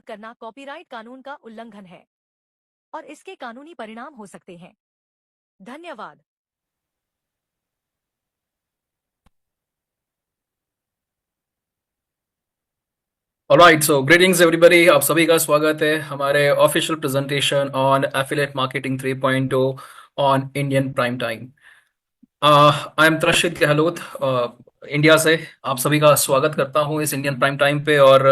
करना कॉपीराइट कानून का उल्लंघन है और इसके कानूनी परिणाम हो सकते हैं। धन्यवाद। Alright, so greetings everybody. आप सभी का स्वागत है हमारे official presentation on affiliate marketing 3.0 on Indian prime time. I am Trashit Gehlot, India से आप सभी का स्वागत करता हूं इस इंडियन प्राइम टाइम पे। और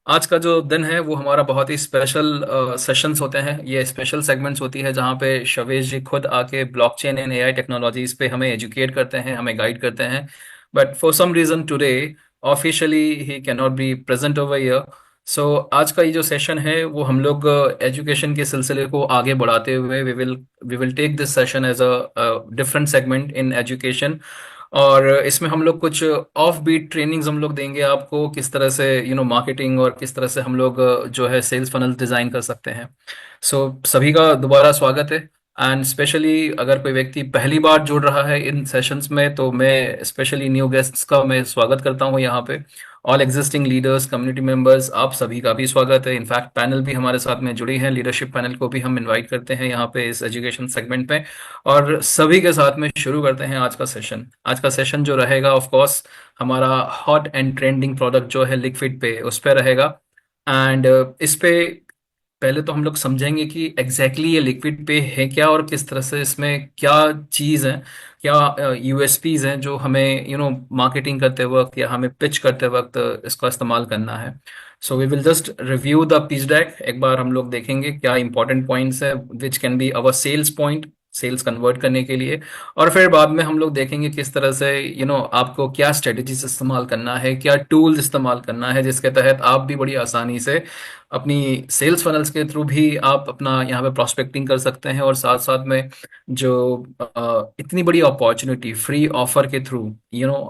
आज का जो दिन है वो हमारा बहुत ही स्पेशल सेशंस होते हैं, ये स्पेशल सेगमेंट्स होती है जहां पे शवेश जी खुद आके ब्लॉकचेन एंड एआई टेक्नोलॉजीज पे हमें एजुकेट करते हैं, हमें गाइड करते हैं। But for some reason today officially he can not be present over here. So आज का ये जो सेशन है वो हम लोग एजुकेशन के सिलसिले को आगे बढ़ाते हुए we will take this session as a different segment in education. और इसमें हम लोग कुछ ऑफ बीट ट्रेनिंग्स हम लोग देंगे आपको, किस तरह से मार्केटिंग और किस तरह से हम लोग जो है सेल्स फनल डिजाइन कर सकते हैं। सो सभी का दोबारा स्वागत है। एंड स्पेशली अगर कोई व्यक्ति पहली बार जुड़ रहा है इन सेशंस में, तो मैं स्पेशली न्यू गेस्ट्स का मैं स्वागत करता हूं यहाँ पे। All existing leaders, community members, आप सभी का भी स्वागत है। इनफैक्ट पैनल भी हमारे साथ में जुड़ी हैं, लीडरशिप पैनल को भी हम इनवाइट करते हैं यहाँ पे इस एजुकेशन सेगमेंट में। और सभी के साथ में शुरू करते हैं आज का सेशन। आज का सेशन जो रहेगा ऑफ कोर्स हमारा हॉट एंड ट्रेंडिंग प्रोडक्ट जो है लिक्विड पे, उस पे रहेगा। एंड इस पे पहले तो हम लोग समझेंगे कि एग्जैक्टली ये लिक्विड पे है क्या और किस तरह से इसमें क्या चीज़ है, क्या यूएसपीज हैं जो हमें मार्केटिंग करते वक्त या हमें पिच करते वक्त इसका इस्तेमाल करना है। So we will just review the pitch deck. एक बार हम लोग देखेंगे क्या इंपॉर्टेंट पॉइंट्स है which can be our sales point, sales convert करने के लिए। और फिर बाद में हम लोग देखेंगे किस तरह से आपको क्या स्ट्रेटजीज इस्तेमाल करना है, क्या टूल्स इस्तेमाल करना है जिसके तहत आप भी बड़ी आसानी से अपनी सेल्स फनल्स के थ्रू भी आप अपना यहाँ पे प्रोस्पेक्टिंग कर सकते हैं। और साथ साथ में जो इतनी बड़ी अपॉर्चुनिटी फ्री ऑफर के थ्रू,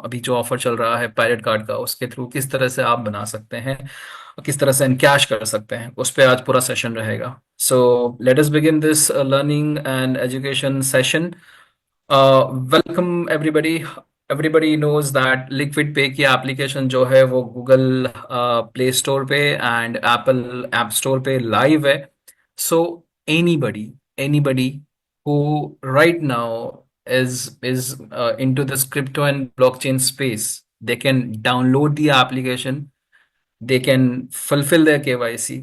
अभी जो ऑफर चल रहा है पायलट कार्ड का, उसके थ्रू किस तरह से आप बना सकते हैं, किस तरह से एनकैश कर सकते हैं, उस पर आज पूरा सेशन रहेगा। So let us begin this learning and education session. Welcome everybody. Everybody knows that Liquid Pay की एप्लीकेशन जो है वो गूगल प्ले स्टोर पे एंड एप्पल ऐप स्टोर पे लाइव है। So anybody anybody who right now is into this crypto and blockchain space, they can download the application, they can fulfill their KYC,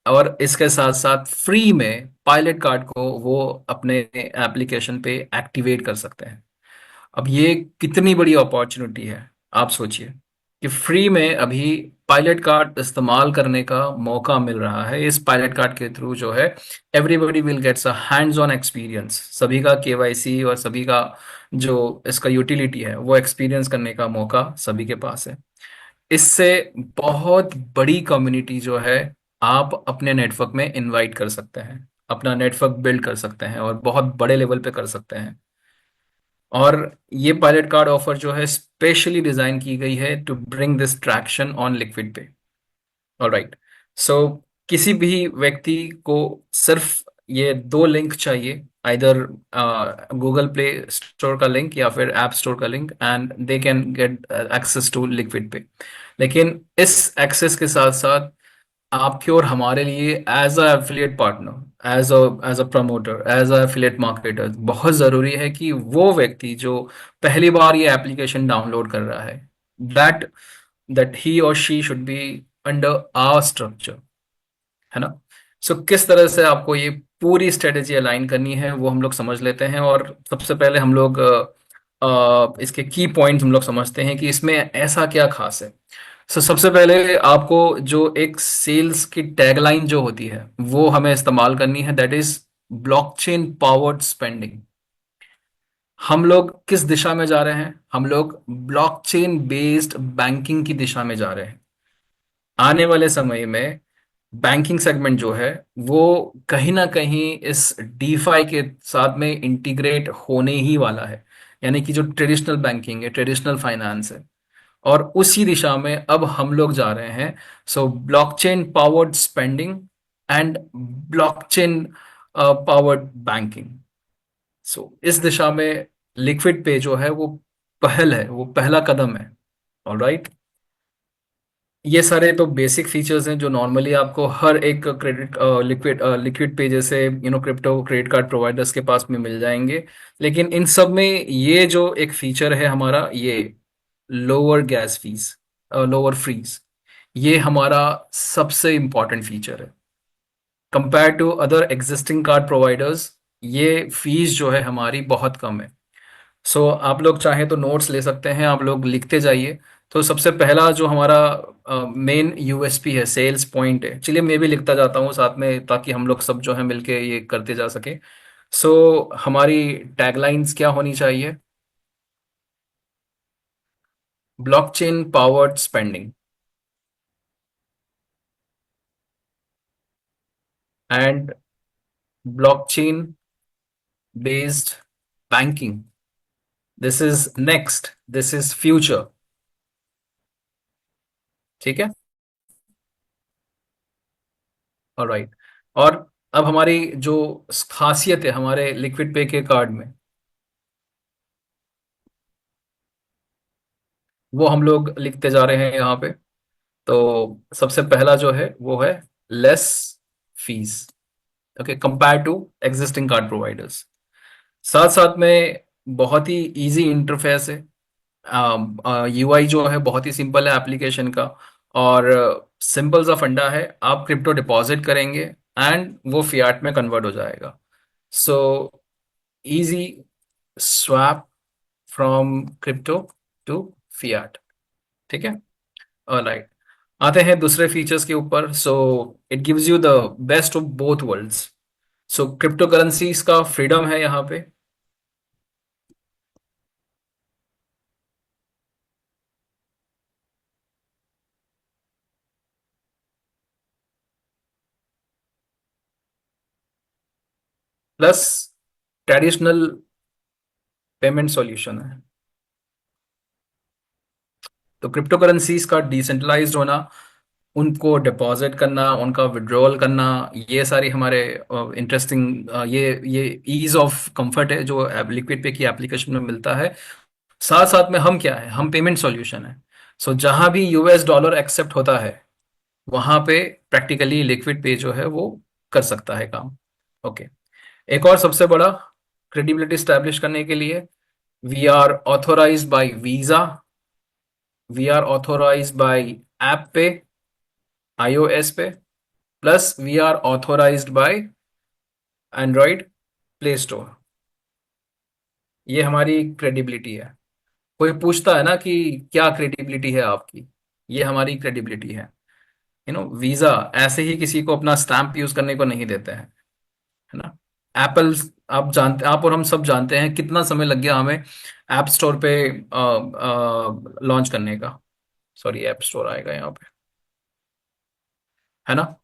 और इसके साथ साथ free में pilot card को वो अपने एप्लीकेशन पे एक्टिवेट कर सकते हैं। अब ये कितनी बड़ी अपॉर्चुनिटी है, आप सोचिए कि फ्री में अभी पायलट कार्ड इस्तेमाल करने का मौका मिल रहा है। इस पायलट कार्ड के थ्रू जो है everybody will gets a hands on experience, सभी का केवाईसी और सभी का जो इसका यूटिलिटी है वो एक्सपीरियंस करने का मौका सभी के पास है। इससे बहुत बड़ी कम्युनिटी जो है आप अपने नेटवर्क में इनवाइट कर सकते हैं, अपना नेटवर्क बिल्ड कर सकते हैं और बहुत बड़े लेवल पे कर सकते हैं। और ये पायलट कार्ड ऑफर जो है स्पेशली डिजाइन की गई है to bring this traction on Liquid Pay. Alright. So किसी भी व्यक्ति को सिर्फ ये दो लिंक चाहिए, आइदर गूगल प्ले स्टोर का लिंक या फिर ऐप स्टोर का link, and they can get access to Liquid Pay. लेकिन इस एक्सेस के साथ साथ आपके और हमारे लिए as a affiliate partner, as a promoter, as a affiliate marketer बहुत ज़रूरी है कि वो व्यक्ति जो पहली बार ये एप्लीकेशन डाउनलोड कर रहा है, दैट दैट ही और she should be under our structure, है ना। सो किस तरह से आपको ये पूरी स्ट्रेटेजी अलाइन करनी है वो हम लोग समझ लेते हैं। और सबसे पहले हम लोग इसके की पॉइंट्स हम लोग समझते हैं कि इसमें ऐसा क्या खास है। सबसे पहले आपको जो एक सेल्स की टैगलाइन जो होती है वो हमें इस्तेमाल करनी है, that is blockchain powered spending. हम लोग किस दिशा में जा रहे हैं? हम लोग ब्लॉकचेन बेस्ड बैंकिंग की दिशा में जा रहे हैं। आने वाले समय में बैंकिंग सेगमेंट जो है वो कहीं ना कहीं इस डीफाई के साथ में इंटीग्रेट होने ही वाला है। यानी कि जो ट्रेडिशनल बैंकिंग है, ट्रेडिशनल फाइनेंस है, और उसी दिशा में अब हम लोग जा रहे हैं। So blockchain powered spending and blockchain powered banking. So इस दिशा में लिक्विड पे जो है वो पहल है, वो पहला कदम है। ऑलराइट। ये सारे तो बेसिक फीचर्स हैं जो नॉर्मली आपको हर एक क्रेडिट लिक्विड पे जैसे क्रिप्टो क्रेडिट कार्ड प्रोवाइडर्स के पास में मिल जाएंगे। लेकिन इन सब में ये जो एक फीचर है हमारा, ये lower gas fees, lower fees, ये हमारा सबसे इम्पॉर्टेंट फीचर है compare to other existing card providers. ये फीस जो है हमारी बहुत कम है। सो आप लोग चाहें तो नोट्स ले सकते हैं, आप लोग लिखते जाइए। तो सबसे पहला जो हमारा मेन यूएसपी है, सेल्स पॉइंट है, चलिए मैं भी लिखता जाता हूँ साथ में ताकि हम लोग सब जो है मिलके ये करते जा सके। सो हमारी टैगलाइंस क्या होनी चाहिए? Blockchain powered spending and blockchain based banking. This is next, this is future. ठीक है, ऑलराइट। और अब हमारी जो खासियत है हमारे लिक्विड पे के कार्ड में, वो हम लोग लिखते जा रहे हैं यहाँ पे। तो सबसे पहला जो है वो है less fees, okay, compare to existing card providers. साथ साथ में बहुत ही इजी इंटरफेस है। यूआई जो है बहुत ही सिंपल है एप्लीकेशन का। और सिंपल सा फंडा है, आप क्रिप्टो डिपॉजिट करेंगे एंड वो फियाट में कन्वर्ट हो जाएगा। So easy swap from crypto to fiat. ठीक है, ऑलराइट। आते हैं दूसरे फीचर्स के ऊपर। So it gives you the best of both worlds. So crypto currencies का फ्रीडम है यहाँ पे, प्लस ट्रेडिशनल पेमेंट सॉल्यूशन है। तो क्रिप्टो करेंसीज का डिसेंट्रलाइज्ड होना, उनको डिपॉजिट करना, उनका विड्रॉल करना, ये सारी हमारे इंटरेस्टिंग ये ईज ऑफ कंफर्ट है जो लिक्विड पे की एप्लीकेशन में मिलता है। साथ साथ में हम क्या है, हम पेमेंट सॉल्यूशन है। सो जहां भी यूएस डॉलर एक्सेप्ट होता है वहां पे प्रैक्टिकली लिक्विड पे जो है वो कर सकता है काम। ओके, एक और सबसे बड़ा क्रेडिबिलिटी स्टैब्लिश करने के लिए, we are authorised by Visa, we are authorised by app pay, iOS pay, plus we are authorised by Android Play Store. ये हमारी क्रेडिबिलिटी है। कोई पूछता है ना कि क्या क्रेडिबिलिटी है आपकी, ये हमारी क्रेडिबिलिटी है। वीजा ऐसे ही किसी को अपना स्टैंप यूज करने को नहीं देते हैं, है ना। एप्पल, आप और हम सब जानते हैं कितना समय लग गया हमें ऐप स्टोर पे लॉन्च करने का। सॉरी, ऐप स्टोर आएगा यहाँ पे, है ना।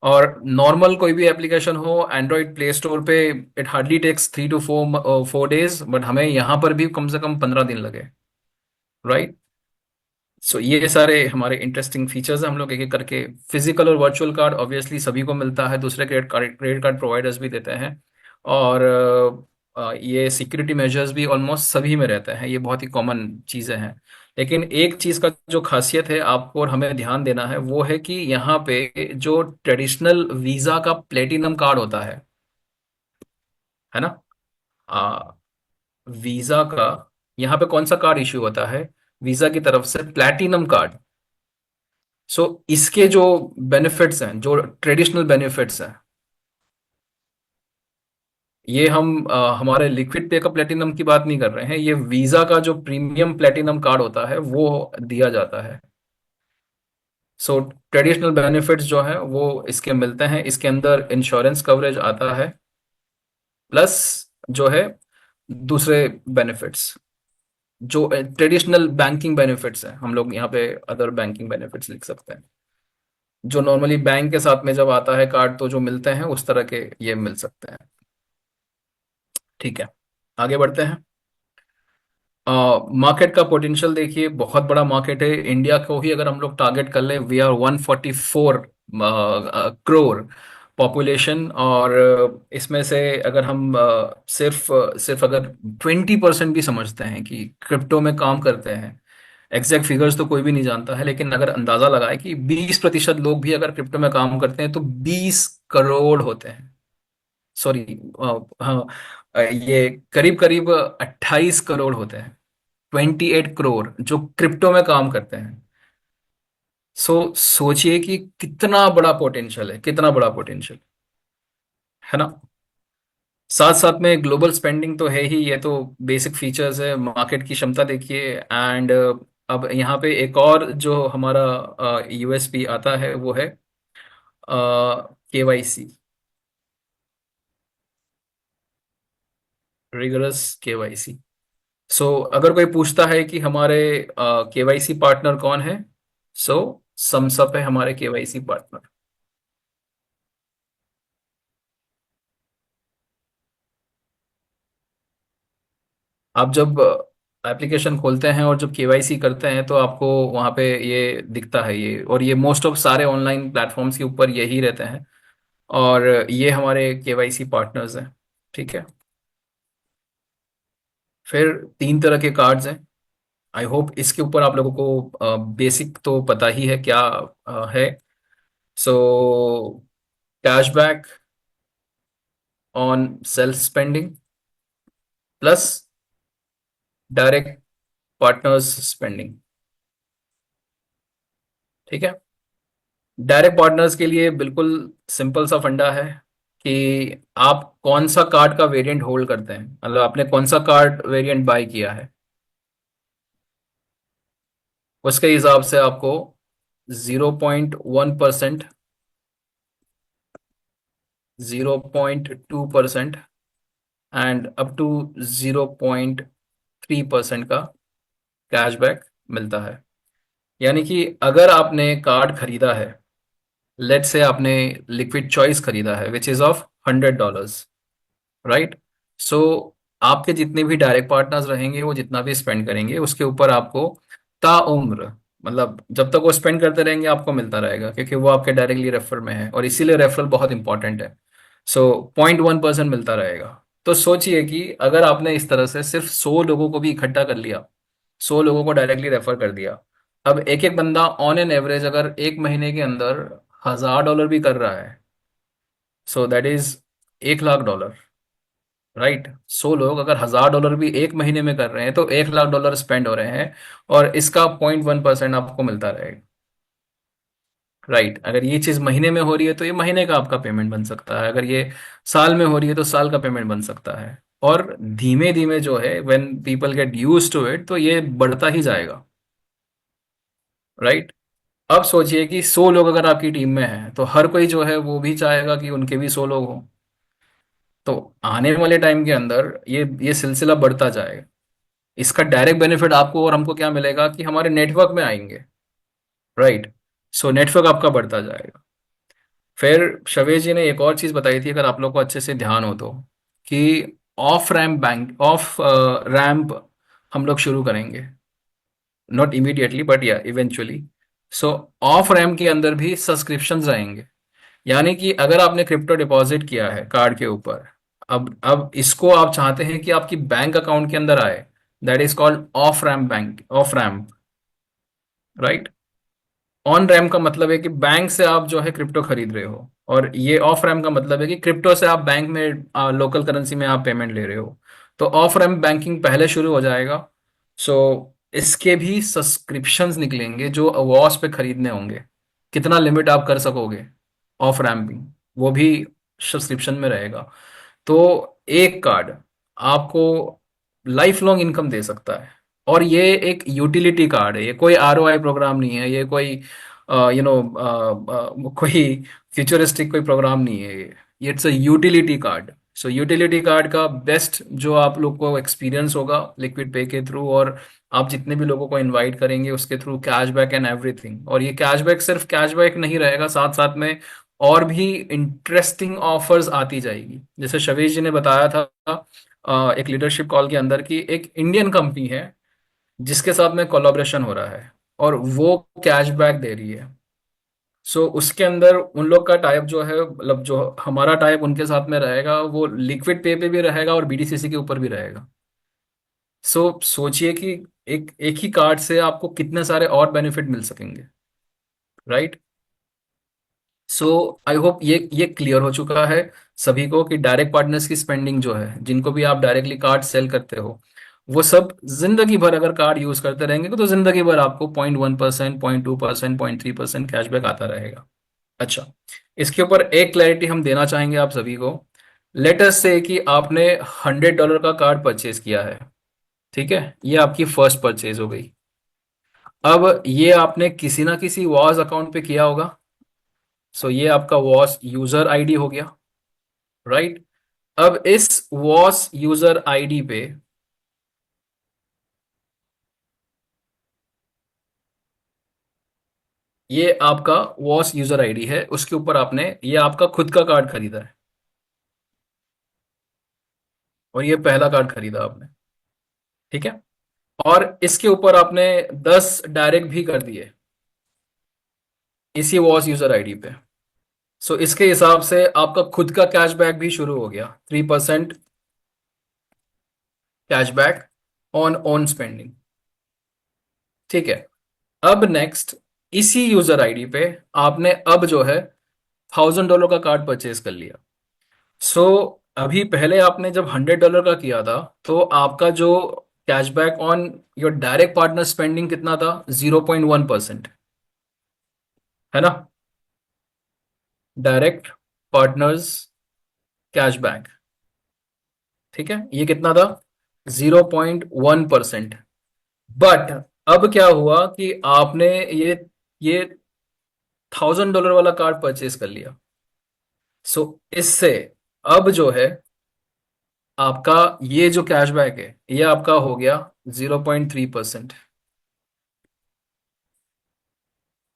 और नॉर्मल कोई भी एप्लीकेशन हो एंड्रॉइड प्ले स्टोर पे, it hardly takes 3 to 4 days, but हमें यहाँ पर भी कम से कम 15 दिन लगे, राइट। सो ये सारे हमारे इंटरेस्टिंग फीचर्स हैं। हम लोग एक एक करके, फिजिकल और वर्चुअल कार्ड ऑब्वियसली सभी को मिलता है, दूसरे क्रेडिट कार्ड प्रोवाइडर्स भी देते हैं। और ये सिक्योरिटी मेजर्स भी ऑलमोस्ट सभी में रहते हैं, ये बहुत ही कॉमन चीज़ें हैं। लेकिन एक चीज़ का जो खासियत है आपको और हमें ध्यान देना है वो है कि यहाँ पे जो ट्रेडिशनल वीज़ा का प्लेटिनम कार्ड होता है ना, वीज़ा का यहाँ पे कौन सा कार्ड इश्यू होता है, वीज़ा की तरफ से प्लैटिनम कार्ड। सो इसके जो बेनिफिट्स हैं, जो ट्रेडिशनल बेनिफिट्स हैं, ये हम हमारे लिक्विड पे का प्लेटिनम की बात नहीं कर रहे हैं, ये वीजा का जो प्रीमियम प्लेटिनम कार्ड होता है वो दिया जाता है। सो ट्रेडिशनल बेनिफिट्स जो है वो इसके मिलते हैं, इसके अंदर इंश्योरेंस कवरेज आता है, प्लस जो है दूसरे बेनिफिट्स, जो ट्रेडिशनल बैंकिंग बेनिफिट्स हैं, हम लोग यहाँ पे अदर बैंकिंग बेनिफिट्स लिख सकते हैं। जो नॉर्मली बैंक के साथ में जब आता है कार्ड तो जो मिलते हैं उस तरह के ये मिल सकते हैं। ठीक है, आगे बढ़ते हैं। मार्केट का पोटेंशियल देखिए, बहुत बड़ा मार्केट है। इंडिया को ही अगर हम लोग टारगेट कर ले, वी आर 144 करोड़ पॉपुलेशन। और इसमें से अगर हम सिर्फ सिर्फ अगर 20% भी समझते हैं कि क्रिप्टो में काम करते हैं, एग्जैक्ट फिगर्स तो कोई भी नहीं जानता है, लेकिन अगर अंदाजा लगाए कि 20% लोग भी अगर क्रिप्टो में काम करते हैं तो 20 करोड़ होते हैं। सॉरी, हाँ, ये करीब करीब 28 करोड़ होते हैं। 28 करोड़ जो क्रिप्टो में काम करते हैं। सोचिए कि कितना बड़ा पोटेंशियल है, कितना बड़ा पोटेंशियल है ना। साथ साथ में ग्लोबल स्पेंडिंग तो है ही, ये तो बेसिक फीचर्स है। मार्केट की क्षमता देखिए। एंड अब यहाँ पे एक और जो हमारा यूएसपी आता है वो है केवाईसी, रिगरस केवाईसी। अगर कोई पूछता है कि हमारे केवाईसी पार्टनर कौन है, सो समसप है हमारे केवाईसी पार्टनर। आप जब एप्लीकेशन खोलते हैं और जब केवाईसी करते हैं तो आपको वहाँ पे ये दिखता है, ये और ये मोस्ट ऑफ सारे ऑनलाइन प्लेटफॉर्म्स के ऊपर यही रहते हैं। और ये हमारे केवाईसी पार्टनर्स हैं। ठीक है। फिर 3 तरह के कार्ड्स हैं। आई होप इसके ऊपर आप लोगों को बेसिक तो पता ही है क्या है। So cashback on self spending plus direct partners spending. ठीक है। डायरेक्ट पार्टनर्स के लिए बिल्कुल सिंपल सा फंडा है कि आप कौन सा कार्ड का वेरिएंट होल्ड करते हैं, मतलब आपने कौन सा कार्ड वेरिएंट बाय किया है, उसके हिसाब से आपको 0.1%, 0.2% एंड अप टू 0.3% का कैशबैक मिलता है। यानी कि अगर आपने कार्ड खरीदा है, लेट से आपने लिक्विड चॉइस खरीदा है विच इज ऑफ $100, राइट। सो आपके जितने भी डायरेक्ट पार्टनर्स रहेंगे वो जितना भी स्पेंड करेंगे उसके ऊपर आपको ताउम्र, मतलब जब तक वो स्पेंड करते रहेंगे आपको मिलता रहेगा, क्योंकि वो आपके डायरेक्टली रेफरल में है और इसीलिए रेफरल बहुत इंपॉर्टेंट है। 0.1% मिलता रहेगा। तो सोचिए कि अगर आपने इस तरह से सिर्फ 100 लोगों को भी इकट्ठा कर लिया, 100 लोगों को डायरेक्टली रेफर कर दिया। अब एक एक बंदा ऑन एन एवरेज अगर एक महीने के अंदर $1000 भी कर रहा है, so that is $1 lakh, right. 100 लोग अगर $1000 भी एक महीने में कर रहे हैं तो $1 लाख स्पेंड हो रहे हैं, और इसका 0.1% आपको मिलता रहेगा, राइट। अगर ये चीज महीने में हो रही है तो ये महीने का आपका पेमेंट बन सकता है, अगर ये साल में हो रही है तो साल का पेमेंट बन सकता है। और धीमे धीमे जो है when people get use to it तो ये बढ़ता ही जाएगा, राइट। अब सोचिए कि 100 लोग अगर आपकी टीम में हैं तो हर कोई जो है वो भी चाहेगा कि उनके भी 100 लोग हों। तो आने वाले टाइम के अंदर ये सिलसिला बढ़ता जाएगा। इसका डायरेक्ट बेनिफिट आपको और हमको क्या मिलेगा कि हमारे नेटवर्क में आएंगे, राइट। नेटवर्क आपका बढ़ता जाएगा। फिर शवेश जी ने एक और चीज बताई थी, अगर आप लोग को अच्छे से ध्यान हो तो, कि ऑफ रैम्प हम लोग शुरू करेंगे, नॉट इमीडिएटली बट या इवेंचुअली। सो ऑफ रैम्प के अंदर भी सब्सक्रिप्शंस रहेंगे। यानी कि अगर आपने क्रिप्टो डिपॉजिट किया है कार्ड के ऊपर, अब इसको आप चाहते हैं कि आपकी बैंक अकाउंट के अंदर आए, that is called off ramp, bank of ramp, right. On ramp का मतलब है कि बैंक से आप जो है क्रिप्टो खरीद रहे हो, और ये ऑफ रैम्प का मतलब है कि क्रिप्टो से आप बैंक में लोकल करेंसी में आप पेमेंट ले रहे हो। तो ऑफ रैम्प बैंकिंग पहले शुरू हो जाएगा। सो इसके भी सब्सक्रिप्शंस निकलेंगे जो अवॉस पे खरीदने होंगे। कितना लिमिट आप कर सकोगे ऑफ रैम्पिंग, वो भी सब्सक्रिप्शन में रहेगा। तो एक कार्ड आपको लाइफ लॉन्ग इनकम दे सकता है। और ये एक यूटिलिटी कार्ड है, ये कोई आरओआई प्रोग्राम नहीं है, ये कोई कोई फ्यूचरिस्टिक कोई प्रोग्राम नहीं है। ये it's a utility card. Utility card का बेस्ट जो आप लोग को एक्सपीरियंस होगा लिक्विड पे के थ्रू, और आप जितने भी लोगों को इनवाइट करेंगे उसके थ्रू कैशबैक एंड एवरीथिंग। और ये कैशबैक सिर्फ कैशबैक नहीं रहेगा, साथ साथ में और भी इंटरेस्टिंग ऑफर्स आती जाएगी। जैसे शवेश जी ने बताया था एक लीडरशिप कॉल के अंदर की एक इंडियन कंपनी है जिसके साथ में कोलैबोरेशन हो रहा है और वो कैशबैक दे रही है। उसके अंदर उन लोग का टाइप जो है, मतलब जो हमारा टाइप उनके साथ में रहेगा वो लिक्विड पे भी रहेगा और बीडीसीसी के ऊपर भी रहेगा। सोचिए कि एक एक ही कार्ड से आपको कितने सारे और बेनिफिट मिल सकेंगे, राइट। सो आई होप ये क्लियर हो चुका है सभी को कि डायरेक्ट पार्टनर्स की स्पेंडिंग जो है, जिनको भी आप डायरेक्टली कार्ड सेल करते हो, वो सब जिंदगी भर अगर कार्ड यूज करते रहेंगे तो जिंदगी भर आपको 0.1%, 0.2%, 0.3% कैशबैक आता रहेगा। अच्छा, इसके ऊपर एक क्लैरिटी हम देना चाहेंगे आप सभी को। लेटस से कि आपने $100 का कार्ड परचेज किया है, ठीक है, ये आपकी फर्स्ट परचेज हो गई। अब ये आपने किसी ना किसी वॉज अकाउंट पे किया होगा। सो ये आपका वॉस यूजर आईडी हो गया, राइट। अब इस वॉस यूजर आईडी पे ये आपका वॉस यूजर आईडी है, उसके ऊपर आपने ये आपका खुद का कार्ड खरीदा है, और ये पहला कार्ड खरीदा आपने, ठीक है। और इसके ऊपर आपने 10 डायरेक्ट भी कर दिए इसी वॉस यूजर आईडी पे। सो इसके हिसाब से आपका खुद का कैशबैक भी शुरू हो गया, 3% कैशबैक ऑन ओन स्पेंडिंग, ठीक है। अब नेक्स्ट, इसी यूजर आईडी पे आपने अब जो है $1000 का कार्ड परचेज कर लिया। सो अभी पहले आपने जब $100 का किया था, तो आपका जो cashback on your direct partner spending कितना था? 0.1%, है ना। डायरेक्ट पार्टनर्स कैशबैक, ठीक है, ये कितना था? 0.1%। बट अब क्या हुआ कि आपने ये $1000 वाला कार्ड परचेज कर लिया। सो इससे अब जो है आपका ये जो कैशबैक है, ये आपका हो गया 0.3%।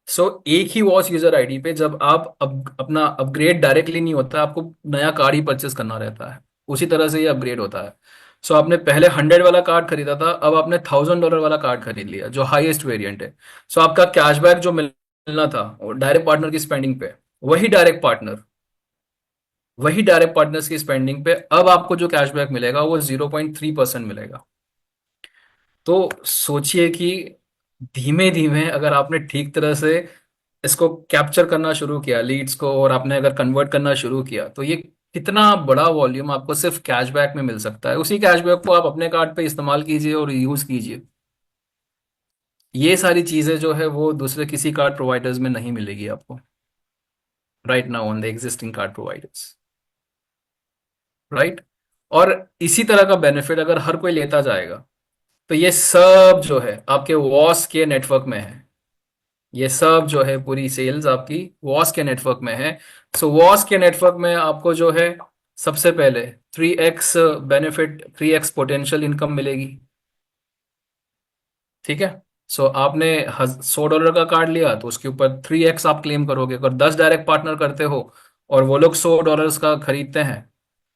सो एक ही वॉच यूजर आईडी पे जब आप अपना अपग्रेड डायरेक्टली नहीं होता, आपको नया कार्ड ही परचेस करना रहता है, उसी तरह से ये अपग्रेड होता है। सो आपने पहले 100 वाला कार्ड खरीदा था, अब आपने $1000 वाला कार्ड खरीद लिया जो हाईएस्ट वेरिएंट है। सो आपका कैशबैक जो मिलना था डायरेक्ट पार्टनर की स्पेंडिंग पे, वही डायरेक्ट पार्टनर वही डायरेक्ट पार्टनर्स की स्पेंडिंग पे अब आपको जो कैशबैक मिलेगा वो 0.3% मिलेगा। तो सोचिए कि धीमे धीमे अगर आपने ठीक तरह से इसको कैप्चर करना शुरू किया लीड्स को, और आपने अगर कन्वर्ट करना शुरू किया, तो ये कितना बड़ा वॉल्यूम आपको सिर्फ कैशबैक में मिल सकता है। उसी कैशबैक को आप अपने कार्ड पे इस्तेमाल कीजिए और यूज कीजिए। ये सारी चीजें जो है वो दूसरे किसी कार्ड प्रोवाइडर्स में नहीं मिलेगी आपको, right now on the existing card providers, right. और इसी तरह का बेनिफिट अगर हर कोई लेता जाएगा, तो ये सब जो है आपके वॉस के नेटवर्क में है। ये सब जो है पूरी सेल्स आपकी वॉस के नेटवर्क में है। सो वॉस के नेटवर्क में आपको जो है सबसे पहले 3x benefit, 3x potential income मिलेगी, ठीक है। सो आपने $100 का कार्ड लिया तो उसके ऊपर 3x आप क्लेम करोगे। अगर 10 डायरेक्ट पार्टनर करते हो और वो लोग $100 का खरीदते हैं,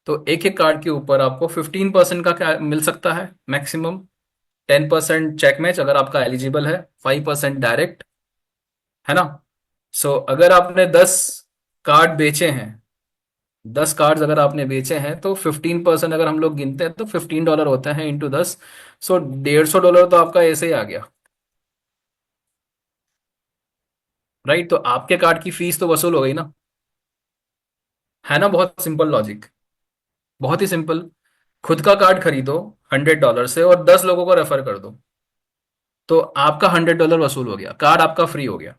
तो एक एक कार्ड के ऊपर आपको 15% का मिल सकता है मैक्सिमम। 10% चेक मैच अगर आपका एलिजिबल है, 5% डायरेक्ट, है ना। सो अगर आपने 10 कार्ड बेचे हैं, 10 कार्ड अगर आपने बेचे हैं, तो 15% अगर हम लोग गिनते हैं तो $15 होते हैं इंटू 10। सो $150 तो आपका ऐसे ही आ गया, राइट। तो आपके कार्ड की फीस तो वसूल हो गई ना, है ना। बहुत सिंपल लॉजिक, बहुत ही सिंपल। खुद का कार्ड खरीदो $100 से और 10 लोगों को रेफर कर दो, तो आपका $100 वसूल हो गया, कार्ड आपका फ्री हो गया।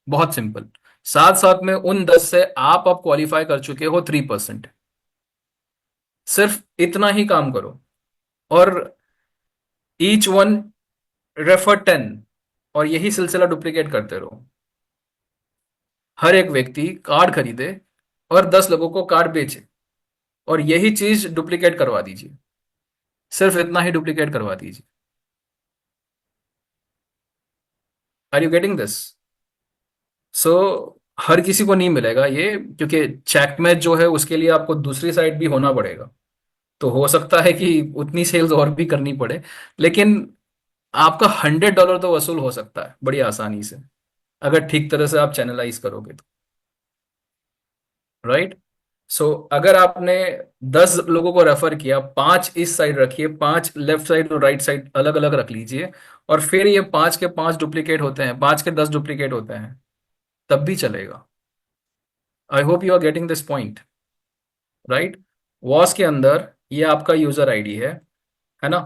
बहुत सिंपल। साथ साथ में उन 10 से आप अब क्वालिफाई कर चुके हो 3%। सिर्फ इतना ही काम करो, और ईच वन रेफर 10, और यही सिलसिला डुप्लीकेट करते रहो। हर एक व्यक्ति कार्ड खरीदे और 10 लोगों को कार्ड बेचे, और यही चीज डुप्लीकेट करवा दीजिए। सिर्फ इतना ही डुप्लीकेट करवा दीजिए। Are you getting this? So हर किसी को नहीं मिलेगा ये, क्योंकि चेक मैच जो है उसके लिए आपको दूसरी साइड भी होना पड़ेगा। तो हो सकता है कि उतनी सेल्स और भी करनी पड़े, लेकिन आपका $100 तो वसूल हो सकता है बड़ी आसानी से, अगर ठीक तरह से आप चैनलाइज करोगे तो, राइट। सो अगर आपने 10 लोगों को रेफर किया, 5 इस साइड रखिए, 5 लेफ्ट साइड और राइट साइड अलग अलग रख लीजिए, और फिर ये 5 के 5 डुप्लीकेट होते हैं, 5 के 10 डुप्लीकेट होते हैं, तब भी चलेगा। I hope you are getting this point, right. वॉस के अंदर ये आपका यूजर आईडी है ना।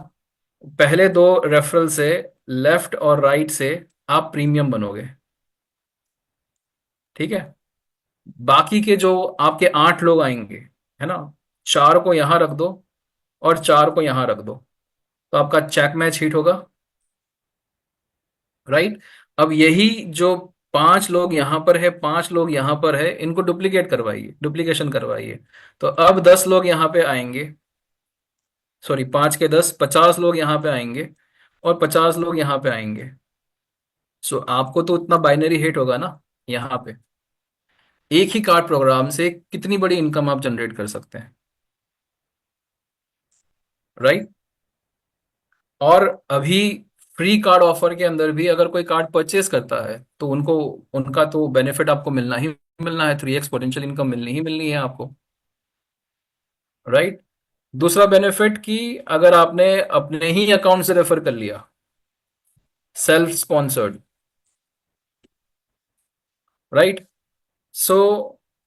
पहले दो रेफरल से, लेफ्ट और राइट से, आप प्रीमियम बनोगे, ठीक है। बाकी के जो आपके 8 लोग आएंगे, है ना, 4 को यहां रख दो और 4 को यहां रख दो, तो आपका चेक मैच हिट होगा, राइट। अब यही जो 5 लोग यहां पर है, 5 लोग यहां पर है, इनको डुप्लीकेट करवाइए, डुप्लीकेशन करवाइए। तो अब 10 लोग यहां पे आएंगे, सॉरी, 5 के 10, 50 लोग यहां पे आएंगे और 50 लोग यहां पे आएंगे। सो आपको तो उतना बाइनरी हिट होगा ना यहाँ पे। एक ही कार्ड प्रोग्राम से कितनी बड़ी इनकम आप जनरेट कर सकते हैं, राइट। और अभी फ्री कार्ड ऑफर के अंदर भी अगर कोई कार्ड परचेस करता है तो उनको, उनका तो बेनिफिट आपको मिलना ही मिलना है, 3x पोटेंशियल इनकम मिलनी ही मिलनी है आपको, राइट। दूसरा बेनिफिट कि अगर आपने अपने ही अकाउंट से रेफर कर लिया, सेल्फ स्पॉन्सर्ड, राइट। सो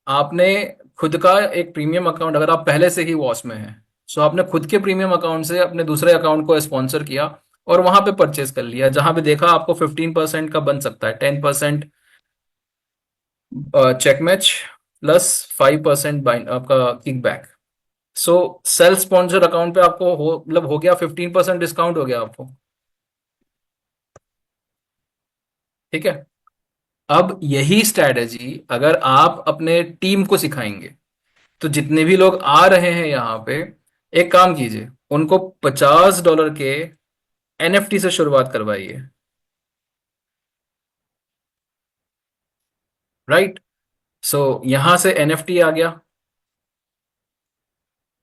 आपने खुद का एक प्रीमियम अकाउंट, अगर आप पहले से ही वॉच में हैं, सो आपने खुद के प्रीमियम अकाउंट से अपने दूसरे अकाउंट को स्पॉन्सर किया और वहां पे परचेस कर लिया, जहां पे देखा आपको 15% का बन सकता है, 10% चेक मैच प्लस 5% आपका kickback. So self sponsor account पे आपको मतलब हो गया 15% डिस्काउंट हो गया आपको, ठीक है। अब यही स्ट्रैटेजी अगर आप अपने टीम को सिखाएंगे, तो जितने भी लोग आ रहे हैं यहाँ पे, एक काम कीजिए, उनको $50 के एनएफटी से शुरुआत करवाइए, राइट। सो यहां से एनएफटी आ गया,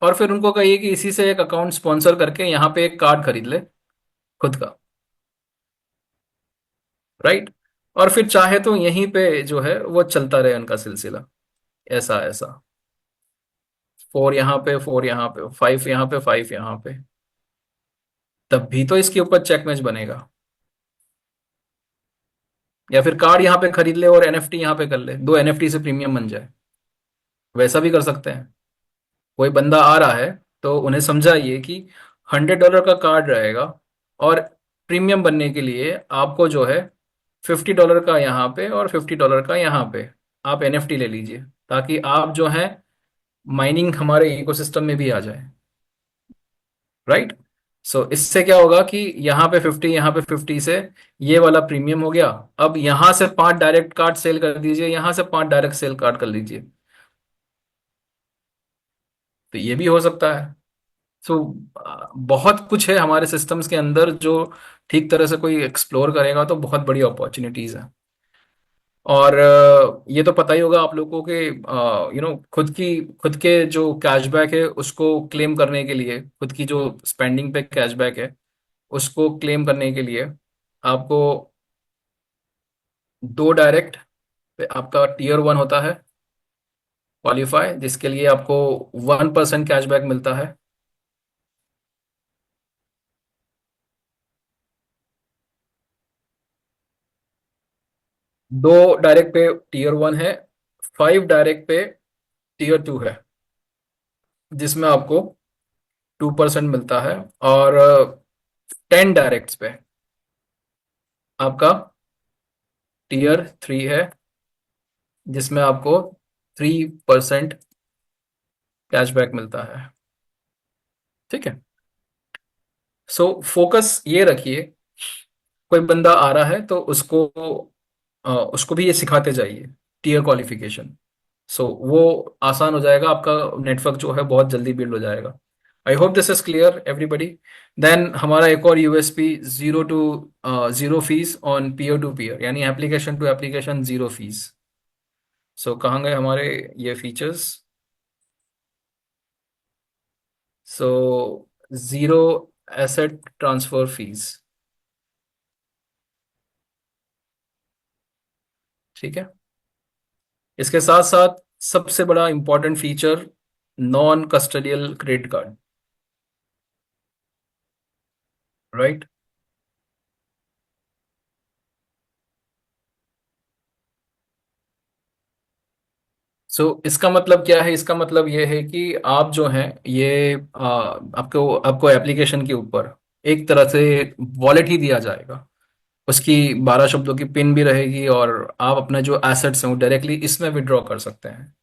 और फिर उनको कहिए कि इसी से एक अकाउंट स्पॉन्सर करके यहाँ पे एक कार्ड खरीद ले खुद का, राइट। और फिर चाहे तो यहीं पे जो है वो चलता रहे उनका सिलसिला, ऐसा ऐसा, 4 यहाँ पे, 4 यहाँ पे, 5 यहाँ पे, 5 यहाँ पे, तब भी तो इसके ऊपर चेक मैच बनेगा। या फिर कार्ड यहाँ पे खरीद ले और एनएफटी यहाँ पे कर ले, 2 एनएफटी से प्रीमियम बन जाए, वैसा भी कर सकते हैं। कोई बंदा आ रहा है तो उन्हें समझाइए कि $100 का कार्ड रहेगा, और प्रीमियम बनने के लिए आपको जो है $50 का यहाँ पे और $50 का यहाँ पे आप एनएफटी ले लीजिए, ताकि आप जो है माइनिंग हमारे इकोसिस्टम में भी आ जाए, राइट। सो इससे क्या होगा कि यहाँ पे 50, यहाँ पे 50 से ये वाला प्रीमियम हो गया। अब यहाँ से 5 डायरेक्ट कार्ड सेल कर दीजिए, यहाँ से 5 डायरेक्ट सेल कार्ड कर लीजिए, तो ये भी हो सकता है। सो बहुत कुछ है हमारे सिस्टम्स के अंदर जो ठीक तरह से कोई एक्सप्लोर करेगा तो बहुत बड़ी अपॉर्चुनिटीज है। और ये तो पता ही होगा आप लोगों के, खुद के जो कैशबैक है उसको क्लेम करने के लिए, खुद की जो स्पेंडिंग पे कैशबैक है उसको क्लेम करने के लिए आपको 2 डायरेक्ट पे आपका Tier 1 होता है क्वालिफाई, जिसके लिए आपको 1% कैशबैक मिलता है। 2 डायरेक्ट पे Tier 1 है, 5 डायरेक्ट पे Tier 2 है, जिसमें आपको 2% मिलता है। और 10 डायरेक्ट्स पे आपका Tier 3 है, जिसमें आपको 3% कैशबैक मिलता है, ठीक है। सो फोकस ये रखिए, कोई बंदा आ रहा है तो उसको भी ये सिखाते जाइए, टीयर क्वालिफिकेशन। सो वो आसान हो जाएगा, आपका नेटवर्क जो है बहुत जल्दी बिल्ड हो जाएगा। I hope this is clear everybody. Then हमारा एक और USP, zero fees on peer to peer, यानी application to application zero fees. So कहाँ गए हमारे ये features? So zero asset transfer fees, ठीक है। इसके साथ साथ सबसे बड़ा important feature, non custodial credit card, right. इसका मतलब क्या है? इसका मतलब ये है कि आप जो हैं ये आपको आपको एप्लीकेशन के ऊपर एक तरह से वॉलेट ही दिया जाएगा। उसकी 12 शब्दों की पिन भी रहेगी और आप अपना जो एसेट्स हैं वो डायरेक्टली इसमें विड्रॉ कर सकते हैं।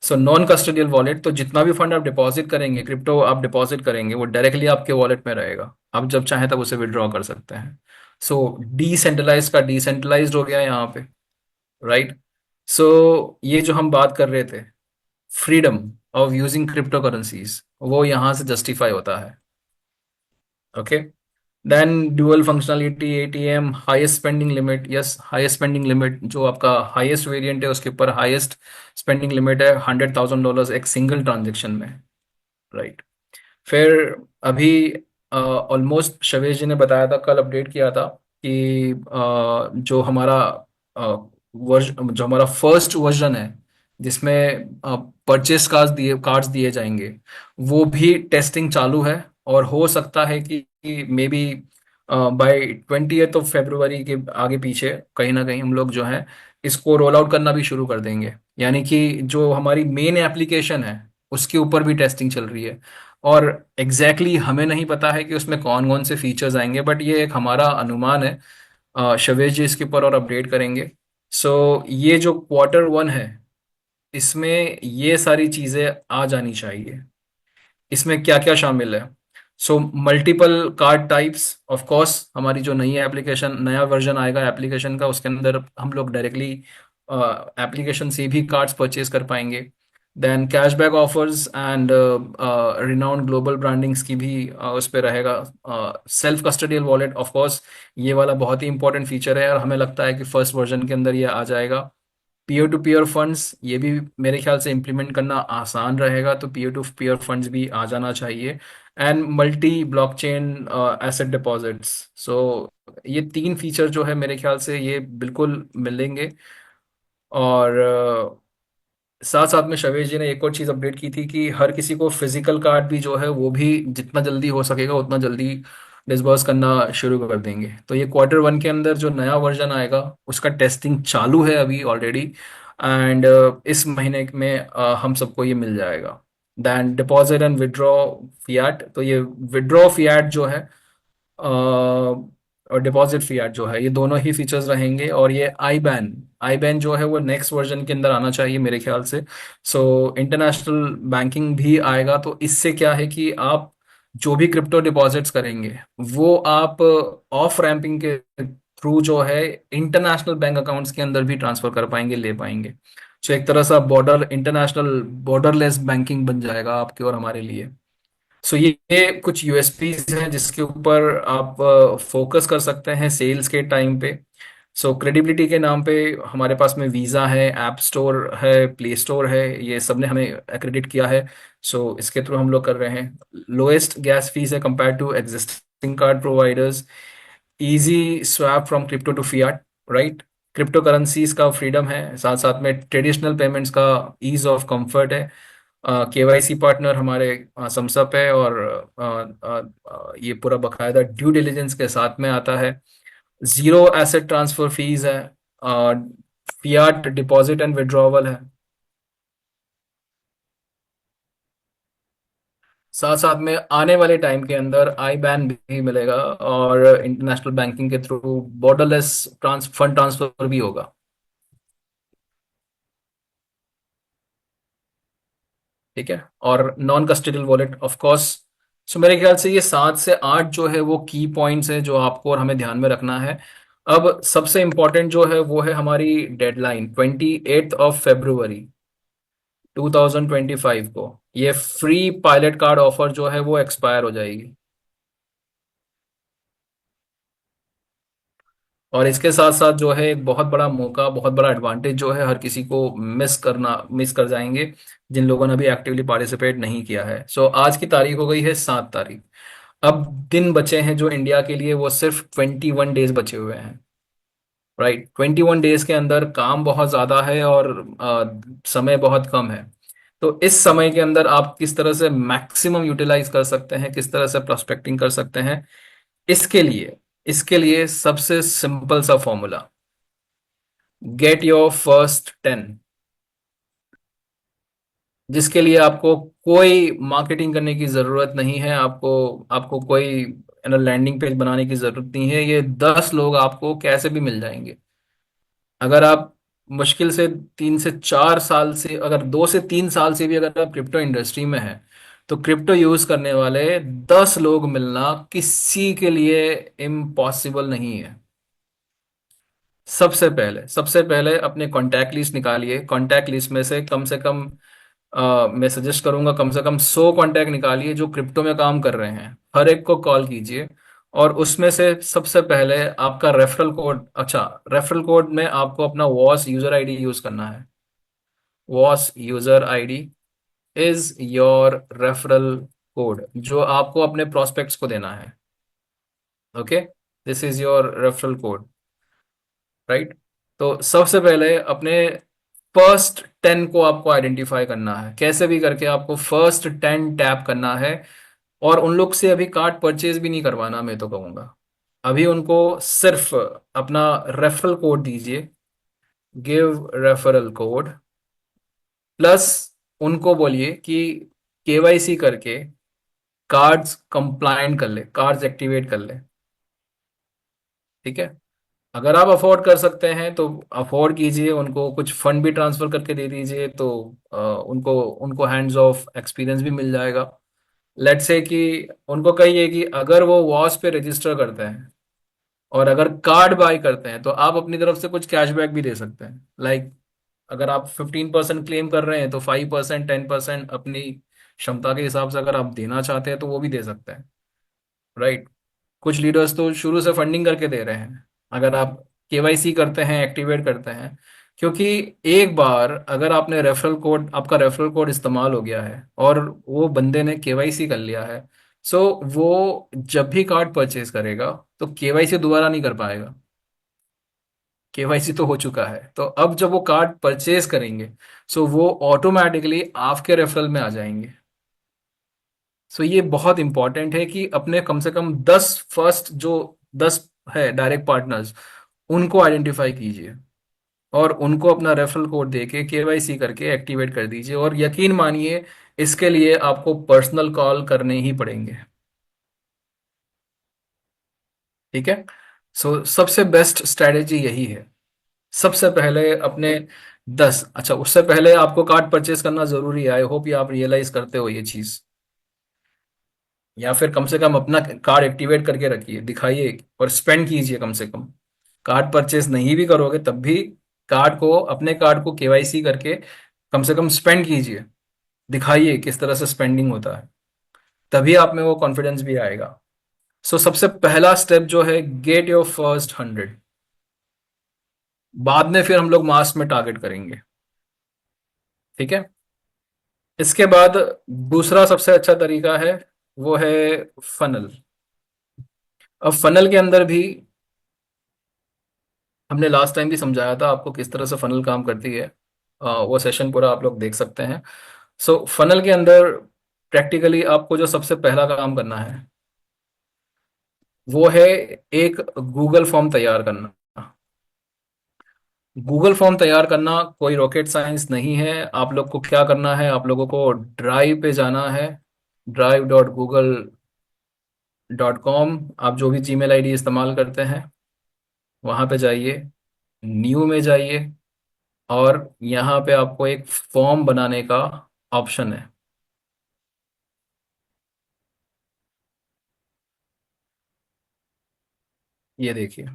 नॉन कस्टोडियल वॉलेट, तो जितना भी फंड आप डिपॉजिट करेंगे, क्रिप्टो आप डिपॉजिट करेंगे, वो डायरेक्टली आपके वॉलेट में रहेगा। आप जब चाहें तब उसे विड्रॉ कर सकते हैं। डिसेंट्रलाइज का डिसेंट्रलाइज्ड हो गया यहाँ पे, राइट। ये जो हम बात कर रहे थे, freedom of using crypto currencies, वो यहाँ से जस्टिफाई होता है। Okay. Then dual functionality, ATM, highest spending limit, yes highest spending limit, जो आपका हाईएस्ट वेरिएंट है उसके ऊपर हाईएस्ट स्पेंडिंग लिमिट है $100,000 एक सिंगल ट्रांजेक्शन में, राइट। फिर अभी ऑलमोस्ट शवेश जी ने बताया था, कल अपडेट किया था कि जो हमारा जो हमारा फर्स्ट वर्जन है जिसमें परचेस कार्ड्स दिए जाएंगे, वो भी टेस्टिंग चालू है। और हो सकता है कि मे बी बाय 20 फरवरी के आगे पीछे कहीं ना कहीं हम लोग जो है इसको रोल आउट करना भी शुरू कर देंगे। यानी कि जो हमारी मेन एप्लीकेशन है उसके ऊपर भी टेस्टिंग चल रही है। और एग्जैक्टली exactly हमें नहीं पता है कि उसमें कौन कौन से फीचर्स आएंगे, बट ये एक हमारा अनुमान है। शवेश जी इसके ऊपर और अपडेट करेंगे। ये जो Q1 है, इसमें ये सारी चीजें आ जानी चाहिए। इसमें क्या क्या शामिल है? Multiple card types, of course हमारी जो नई एप्लीकेशन, नया वर्जन आएगा एप्लीकेशन का, उसके अंदर हम लोग डायरेक्टली एप्लीकेशन से भी कार्ड्स परचेज कर पाएंगे। Then cashback offers and renowned global brandings की भी उस पर रहेगा। Self custodial wallet, of course ये वाला बहुत ही इंपॉर्टेंट फीचर है और हमें लगता है कि फर्स्ट वर्जन के अंदर ये आ जाएगा। पीयर टू पीयर फंड्स, ये भी मेरे ख्याल से इम्प्लीमेंट करना आसान रहेगा, तो पीयर टू पीयर फंड्स भी आ जाना चाहिए। And multi blockchain asset deposits. ये तीन फीचर जो है मेरे ख्याल से ये बिल्कुल मिलेंगे। और साथ साथ में शवेश जी ने एक और चीज़ अपडेट की थी कि हर किसी को फिजिकल कार्ड भी जो है वो भी जितना जल्दी हो सकेगा उतना जल्दी डिसबर्स करना शुरू कर देंगे। तो ये Q1 के अंदर जो नया वर्जन आएगा उसका टेस्टिंग चालू है अभी ऑलरेडी। एंड इस महीने में हम सबको ये मिल जाएगा। Then deposit and withdraw fiat, तो ये विड्रॉ फियाट जो है और डिपॉजिट फियाट जो है, ये दोनों ही फीचर्स रहेंगे। और ये आई बैन जो है वो नेक्स्ट वर्जन के अंदर आना चाहिए मेरे ख्याल से। इंटरनेशनल बैंकिंग भी आएगा, तो इससे क्या है कि आप जो भी क्रिप्टो डिपॉजिट्स करेंगे वो आप ऑफ रैंपिंग के थ्रू जो है इंटरनेशनल बैंक अकाउंट्स के अंदर भी ट्रांसफर कर पाएंगे, ले पाएंगे। एक तरह सा बॉर्डर इंटरनेशनल बॉर्डरलेस बैंकिंग बन जाएगा आपके और हमारे लिए। ये कुछ यूएसपीज हैं जिसके ऊपर आप फोकस कर सकते हैं सेल्स के टाइम पे। क्रेडिबिलिटी के नाम पे हमारे पास में वीज़ा है, ऐप स्टोर है, प्ले स्टोर है, ये सब ने हमें एक्रेडिट किया है। इसके थ्रू हम लोग कर रहे हैं। लोएस्ट गैस फीस है compare to existing card providers. Easy swap from crypto to fiat, right. Crypto currencies का फ्रीडम है, साथ साथ में ट्रेडिशनल पेमेंट्स का ईज ऑफ कंफर्ट है। केवाईसी पार्टनर हमारे समसप है और ये पूरा बकायदा ड्यू डिलिजेंस के साथ में आता है। जीरो एसेट ट्रांसफर फीस है। फियाट डिपॉजिट एंड विड्रॉवल है। साथ साथ में आने वाले टाइम के अंदर आई बैन भी मिलेगा और इंटरनेशनल बैंकिंग के थ्रू बॉर्डरलेस फंड ट्रांसफर भी होगा। ठीक है। और non custodial wallet of course. मेरे ख्याल से ये 7 से 8 जो है वो की पॉइंट्स हैं जो आपको और हमें ध्यान में रखना है। अब सबसे इंपॉर्टेंट जो है वो है हमारी डेडलाइन 28 फरवरी 2025 को। ये फ्री पायलट कार्ड ऑफर जो है वो एक्सपायर हो जाएगी। और इसके साथ साथ जो है एक बहुत बड़ा मौका, बहुत बड़ा एडवांटेज जो है हर किसी को मिस कर जाएंगे जिन लोगों ने अभी एक्टिवली पार्टिसिपेट नहीं किया है। आज की तारीख हो गई है 7 तारीख। अब दिन बचे हैं जो इंडिया के लिए वो सिर्फ 21 डेज बचे हुए हैं। राइट। 21 डेज के अंदर काम बहुत ज्यादा है और समय बहुत कम है। तो इस समय के अंदर आप किस तरह से मैक्सिमम यूटिलाइज कर सकते हैं, किस तरह से प्रोस्पेक्टिंग कर सकते हैं, इसके लिए इसके लिए सबसे सिंपल सा फॉर्मूला, गेट योर फर्स्ट 10, जिसके लिए आपको कोई मार्केटिंग करने की जरूरत नहीं है, आपको आपको कोई लैंडिंग पेज बनाने की जरूरत नहीं है। ये 10 लोग आपको कैसे भी मिल जाएंगे। अगर आप मुश्किल से 3 से 4 साल से, अगर 2 से 3 साल से भी अगर आप क्रिप्टो इंडस्ट्री में हैं, तो क्रिप्टो यूज करने वाले 10 लोग मिलना किसी के लिए इम्पॉसिबल नहीं है। सबसे पहले अपने कॉन्टैक्ट लिस्ट निकालिए। कॉन्टैक्ट लिस्ट में से कम मैं सजेस्ट करूंगा कम से कम 100 कॉन्टैक्ट निकालिए जो क्रिप्टो में काम कर रहे हैं। हर एक को कॉल कीजिए और उसमें से सबसे पहले आपका रेफरल कोड, अच्छा, रेफरल कोड में आपको अपना वॉस यूजर आईडी यूज करना है। वॉस user ID is your referral code जो आपको अपने प्रोस्पेक्ट्स को देना है। Okay, this is your referral code, right. तो सबसे पहले अपने फर्स्ट 10 को आपको आइडेंटिफाई करना है, कैसे भी करके आपको फर्स्ट 10 टैप करना है। और उन लोग से अभी कार्ड परचेज भी नहीं करवाना, मैं तो कहूंगा अभी उनको सिर्फ अपना रेफरल कोड दीजिए, गिव रेफरल कोड, प्लस उनको बोलिए कि केवाईसी करके कार्ड्स कंप्लायंट कर ले, कार्ड्स एक्टिवेट कर ले। ठीक है। अगर आप अफोर्ड कर सकते हैं तो अफोर्ड कीजिए, उनको कुछ फंड भी ट्रांसफर करके दे दीजिए, तो उनको उनको हैंड्स ऑफ एक्सपीरियंस भी मिल जाएगा। लेट्स से कि उनको कहिए कि अगर वो वॉस पे रजिस्टर करते हैं और अगर कार्ड बाय करते हैं तो आप अपनी तरफ से कुछ कैशबैक भी दे सकते हैं। लाइक अगर आप 15% क्लेम कर रहे हैं तो 5%, 10% अपनी क्षमता के हिसाब से अगर आप देना चाहते हैं तो वो भी दे सकते हैं, राइट। कुछ लीडर्स तो शुरू से फंडिंग करके दे रहे हैं अगर आप केवाईसी करते हैं, एक्टिवेट करते हैं। क्योंकि एक बार अगर आपने रेफरल कोड, आपका रेफरल कोड इस्तेमाल हो गया है और वो बंदे ने केवाईसी कर लिया है, सो वो जब भी कार्ड परचेज करेगा तो केवाईसी दोबारा नहीं कर पाएगा। केवाईसी तो हो चुका है, तो अब जब वो कार्ड परचेज करेंगे सो वो ऑटोमेटिकली आपके रेफरल में आ जाएंगे। सो ये बहुत इंपॉर्टेंट है कि अपने कम से कम 10 फर्स्ट जो 10 है डायरेक्ट पार्टनर्स, उनको आइडेंटिफाई कीजिए और उनको अपना रेफरल कोड देके केवाईसी करके एक्टिवेट कर दीजिए। और यकीन मानिए इसके लिए आपको पर्सनल कॉल करने ही पड़ेंगे। ठीक है। सो सबसे बेस्ट स्ट्रैटेजी यही है। सबसे पहले अपने 10, अच्छा, उससे पहले आपको कार्ड परचेज करना जरूरी है। आई होप ये आप रियलाइज करते हो ये चीज, या फिर कम से कम अपना कार्ड एक्टिवेट करके रखिए, दिखाइए और स्पेंड कीजिए कम से कम। कार्ड परचेस नहीं भी करोगे तब भी अपने कार्ड को केवाईसी करके कम से कम स्पेंड कीजिए, दिखाइए किस तरह से स्पेंडिंग होता है, तभी आप में वो कॉन्फिडेंस भी आएगा। सो सबसे पहला स्टेप जो है, गेट योर फर्स्ट 100। बाद में फिर हम लोग मास में टारगेट करेंगे। ठीक है। इसके बाद दूसरा सबसे अच्छा तरीका है, वो है फनल। अब फनल के अंदर भी हमने लास्ट टाइम भी समझाया था आपको किस तरह से फनल काम करती है। वो सेशन पूरा आप लोग देख सकते हैं। सो फनल के अंदर प्रैक्टिकली आपको जो सबसे पहला काम करना है वो है एक गूगल फॉर्म तैयार करना। गूगल फॉर्म तैयार करना कोई रॉकेट साइंस नहीं है। आप लोग को क्या करना है, आप लोगों को ड्राइव पे जाना है, drive.google.com। आप जो भी जीमेल आईडी इस्तेमाल करते हैं वहां पे जाइए, न्यू में जाइए और यहाँ पे आपको एक फॉर्म बनाने का ऑप्शन है। ये देखिए,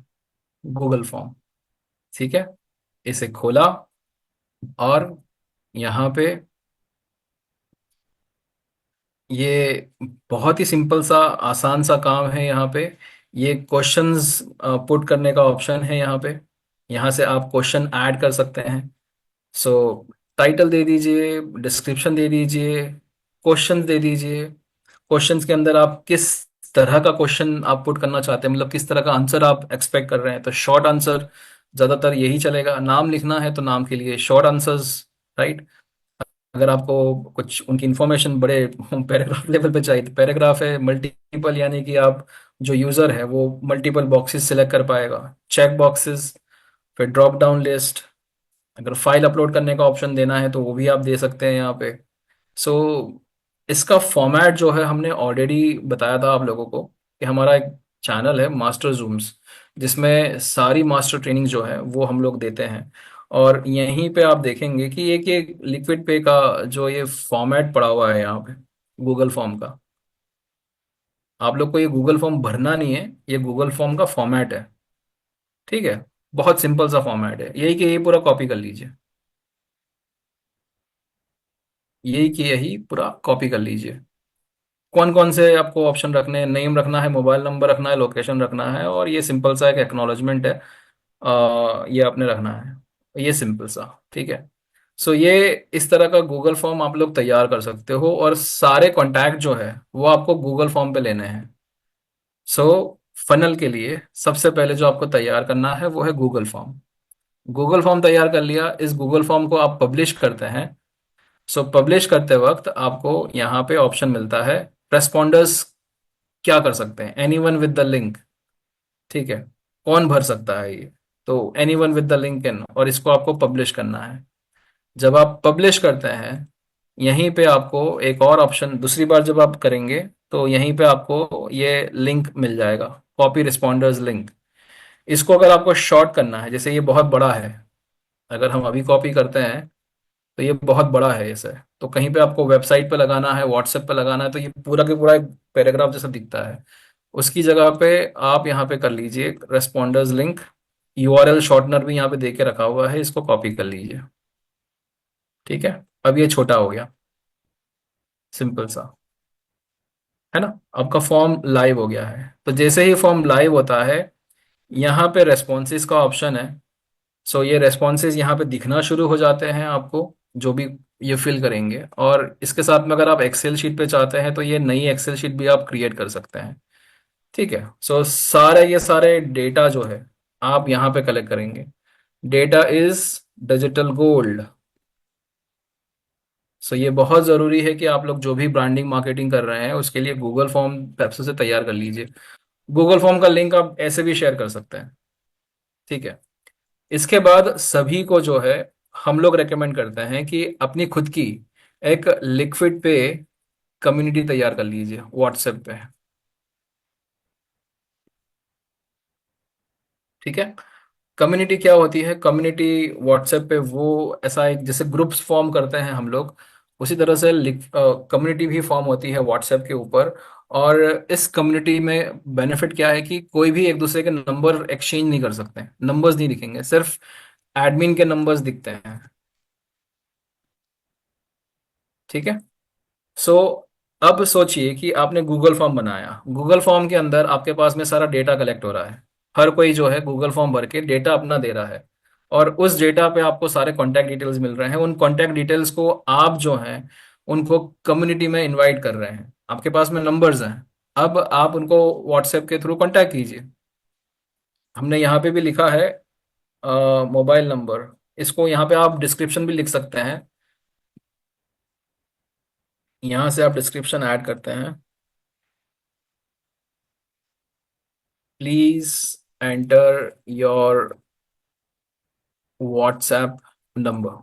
गूगल फॉर्म। ठीक है। इसे खोला और यहाँ पे ये बहुत ही सिंपल सा आसान सा काम है। यहाँ पे ये क्वेश्चंस पुट करने का ऑप्शन है। यहाँ से आप क्वेश्चन ऐड कर सकते हैं। सो टाइटल दे दीजिए, डिस्क्रिप्शन दे दीजिए, क्वेश्चंस दे दीजिए। क्वेश्चंस के अंदर आप किस तरह का क्वेश्चन आप पुट करना चाहते हैं, मतलब किस तरह का आंसर आप एक्सपेक्ट कर रहे हैं। तो शॉर्ट आंसर ज़्यादातर यही चलेगा। नाम लिखना है तो नाम के लिए शॉर्ट आंसर्स, राइट। अगर आपको कुछ उनकी इंफॉर्मेशन बड़े पैराग्राफ लेवल पे चाहिए तो पैराग्राफ है। मल्टीपल यानी कि आप जो यूज़र है वो मल्टीपल बॉक्सेस सिलेक्ट कर पाएगा, चेक बॉक्सेस। फिर ड्रॉप डाउन लिस्ट, अगर फाइल अपलोड करने का ऑप्शन देना है तो वो भी आप दे सकते हैं यहाँ पे। सो इसका फॉर्मेट जो है हमने ऑलरेडी बताया था आप लोगों को कि हमारा एक चैनल है मास्टर जूम्स, जिसमें सारी मास्टर ट्रेनिंग जो है वो हम लोग देते हैं। और यहीं पे आप देखेंगे कि एक ये लिक्विड पे का जो ये फॉर्मेट पड़ा हुआ है यहाँ पे गूगल फॉर्म का, आप लोग को ये गूगल फॉर्म भरना नहीं है, ये गूगल फॉर्म का फॉर्मेट है। ठीक है, बहुत सिंपल सा फॉर्मेट है, यही कि यही पूरा कॉपी कर लीजिए, यही कि यही पूरा कॉपी कर लीजिए। कौन कौन से आपको ऑप्शन रखने हैं, नेम रखना है, मोबाइल नंबर रखना है, लोकेशन रखना है, और ये सिंपल सा एक एक्नॉलेजमेंट है, ये आपने रखना है, ये सिंपल सा। ठीक है। सो ये इस तरह का गूगल फॉर्म आप लोग तैयार कर सकते हो, और सारे कॉन्टैक्ट जो है वो आपको गूगल फॉर्म पे लेने हैं। सो फनल के लिए सबसे पहले जो आपको तैयार करना है वो है गूगल फॉर्म। गूगल फॉर्म तैयार कर लिया, इस गूगल फॉर्म को आप पब्लिश करते हैं। सो पब्लिश करते वक्त आपको यहाँ पे ऑप्शन मिलता है, रेस्पॉन्डर्स क्या कर सकते हैं, any one with the link. ठीक है, कौन भर सकता है ये, तो any one with the link in, और इसको आपको पब्लिश करना है। जब आप पब्लिश करते हैं, यहीं पे आपको एक और ऑप्शन, दूसरी बार जब आप करेंगे तो यहीं पे आपको ये लिंक मिल जाएगा, कॉपी रिस्पॉन्डर्स लिंक। इसको अगर आपको शॉर्ट करना है, जैसे ये बहुत बड़ा है, अगर हम अभी कॉपी करते हैं तो ये बहुत बड़ा है इसे, तो कहीं पे आपको वेबसाइट पे लगाना है, व्हाट्सएप पे लगाना है, तो ये पूरा के पूरा एक पैराग्राफ जैसा दिखता है। उसकी जगह पे आप यहाँ पे कर लीजिए रेस्पॉन्डर्स लिंक, यूआरएल शॉर्टनर भी यहाँ पे दे के रखा हुआ है, इसको कॉपी कर लीजिए। ठीक है, अब ये छोटा हो गया, सिंपल सा, है ना। आपका फॉर्म लाइव हो गया है। तो जैसे ही फॉर्म लाइव होता है, यहाँ पे रेस्पॉन्सेज का ऑप्शन है। सो ये रेस्पॉन्सेज यहाँ पे दिखना शुरू हो जाते हैं आपको, जो भी ये फिल करेंगे। और इसके साथ में अगर आप एक्सेल शीट पे चाहते हैं तो ये नई एक्सेल शीट भी आप क्रिएट कर सकते हैं। ठीक है। सो सारे ये सारे डेटा जो है आप यहाँ पे कलेक्ट करेंगे। Data is digital gold. So ये बहुत ज़रूरी है कि आप लोग जो भी ब्रांडिंग मार्केटिंग कर रहे हैं उसके लिए गूगल फॉर्म पेप्सो से तैयार कर लीजिए। गूगल फॉर्म का लिंक आप ऐसे भी शेयर कर सकते हैं। ठीक है। इसके बाद सभी को जो है हम लोग रेकमेंड करते हैं कि अपनी खुद की एक लिक्विड पे कम्युनिटी तैयार कर लीजिए व्हाट्सएप पे। ठीक है। कम्युनिटी क्या होती है, कम्युनिटी व्हाट्सएप पे वो ऐसा एक जैसे ग्रुप्स फॉर्म करते हैं हम लोग, उसी तरह से कम्युनिटी भी फॉर्म होती है व्हाट्सएप के ऊपर। और इस कम्युनिटी में बेनिफिट क्या है कि कोई भी एक दूसरे के नंबर एक्सचेंज नहीं कर सकते, नंबर्स नहीं दिखेंगे, सिर्फ एडमिन के नंबर्स दिखते हैं। ठीक है। सो अब सोचिए कि आपने गूगल फॉर्म बनाया, गूगल फॉर्म के अंदर आपके पास में सारा डेटा कलेक्ट हो रहा है, हर कोई जो है गूगल फॉर्म भर के डेटा अपना दे रहा है। और उस डेटा पे आपको सारे कॉन्टैक्ट डिटेल्स मिल रहे हैं, उन कॉन्टैक्ट डिटेल्स को आप जो हैं उनको कम्युनिटी में इनवाइट कर रहे हैं, आपके पास में नंबर्स हैं। अब आप उनको व्हाट्सएप के थ्रू कॉन्टैक्ट कीजिए। हमने यहाँ पे भी लिखा है मोबाइल नंबर, इसको यहाँ पे आप डिस्क्रिप्शन भी लिख सकते हैं, यहाँ से आप डिस्क्रिप्शन ऐड करते हैं, please enter your WhatsApp number.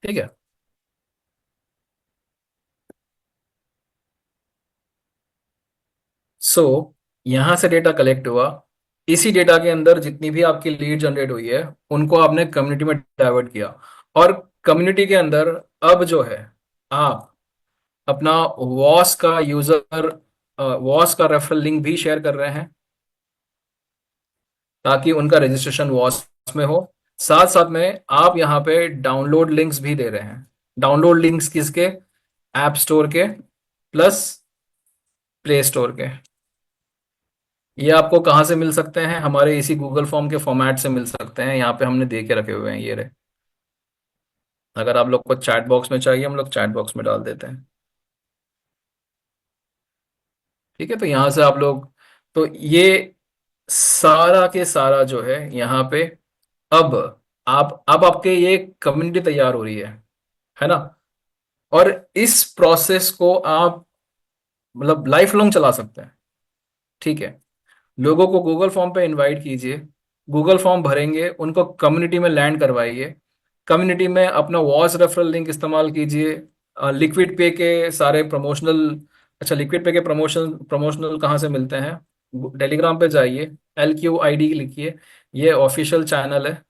ठीक है। सो यहां से डेटा कलेक्ट हुआ, इसी डेटा के अंदर जितनी भी आपकी लीड जनरेट हुई है उनको आपने कम्युनिटी में डाइवर्ट किया। और कम्युनिटी के अंदर अब जो है आप अपना वॉस का यूजर, वॉस का रेफरल लिंक भी शेयर कर रहे हैं, ताकि उनका रजिस्ट्रेशन वॉस में हो। साथ साथ में आप यहाँ पे डाउनलोड लिंक्स भी दे रहे हैं। डाउनलोड लिंक्स किसके, ऐप स्टोर के प्लस प्ले स्टोर के। ये आपको कहाँ से मिल सकते हैं, हमारे इसी गूगल फॉर्म के फॉर्मेट से मिल सकते हैं, यहाँ पे हमने दे के रखे हुए हैं ये रहे। अगर आप लोग को चैट बॉक्स में चाहिए हम लोग चैट बॉक्स में डाल देते हैं। ठीक है, तो यहाँ से आप लोग, तो ये सारा के सारा जो है यहाँ पे, अब अब आपके ये कम्युनिटी तैयार हो रही है ना। और इस प्रोसेस को आप मतलब लाइफ लॉन्ग चला सकते हैं। ठीक है। लोगों को गूगल फॉर्म पे इनवाइट कीजिए, गूगल फॉर्म भरेंगे, उनको कम्युनिटी में लैंड करवाइए, कम्युनिटी में अपना वॉइस रेफरल लिंक इस्तेमाल कीजिए। लिक्विड पे के सारे प्रमोशनल, अच्छा लिक्विड पे के प्रमोशनल कहाँ से मिलते हैं? टेलीग्राम पे जाइए, LQID लिखिए, ये ऑफिशियल चैनल है।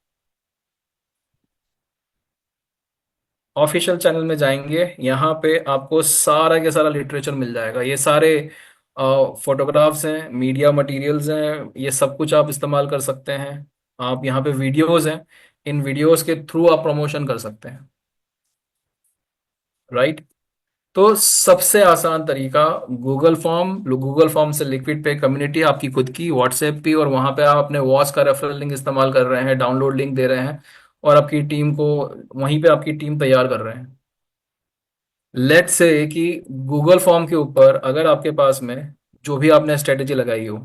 ऑफिशियल चैनल में जाएंगे, यहाँ पे आपको सारा के सारा लिटरेचर मिल जाएगा। ये सारे फोटोग्राफ्स हैं, मीडिया मटेरियल्स हैं, ये सब कुछ आप इस्तेमाल कर सकते हैं। आप यहाँ पे वीडियोस हैं, इन वीडियोस के थ्रू आप प्रमोशन कर सकते हैं। राइट। तो सबसे आसान तरीका गूगल फॉर्म, गूगल फॉर्म से लिक्विड पे कम्युनिटी आपकी खुद की व्हाट्सएप पे, और वहां पे आप अपने वॉच का रेफरल लिंक इस्तेमाल कर रहे हैं, डाउनलोड लिंक दे रहे हैं, और आपकी टीम को वहीं पे आपकी टीम तैयार कर रहे हैं। लेट से कि गूगल फॉर्म के ऊपर अगर आपके पास में जो भी आपने स्ट्रेटेजी लगाई हो,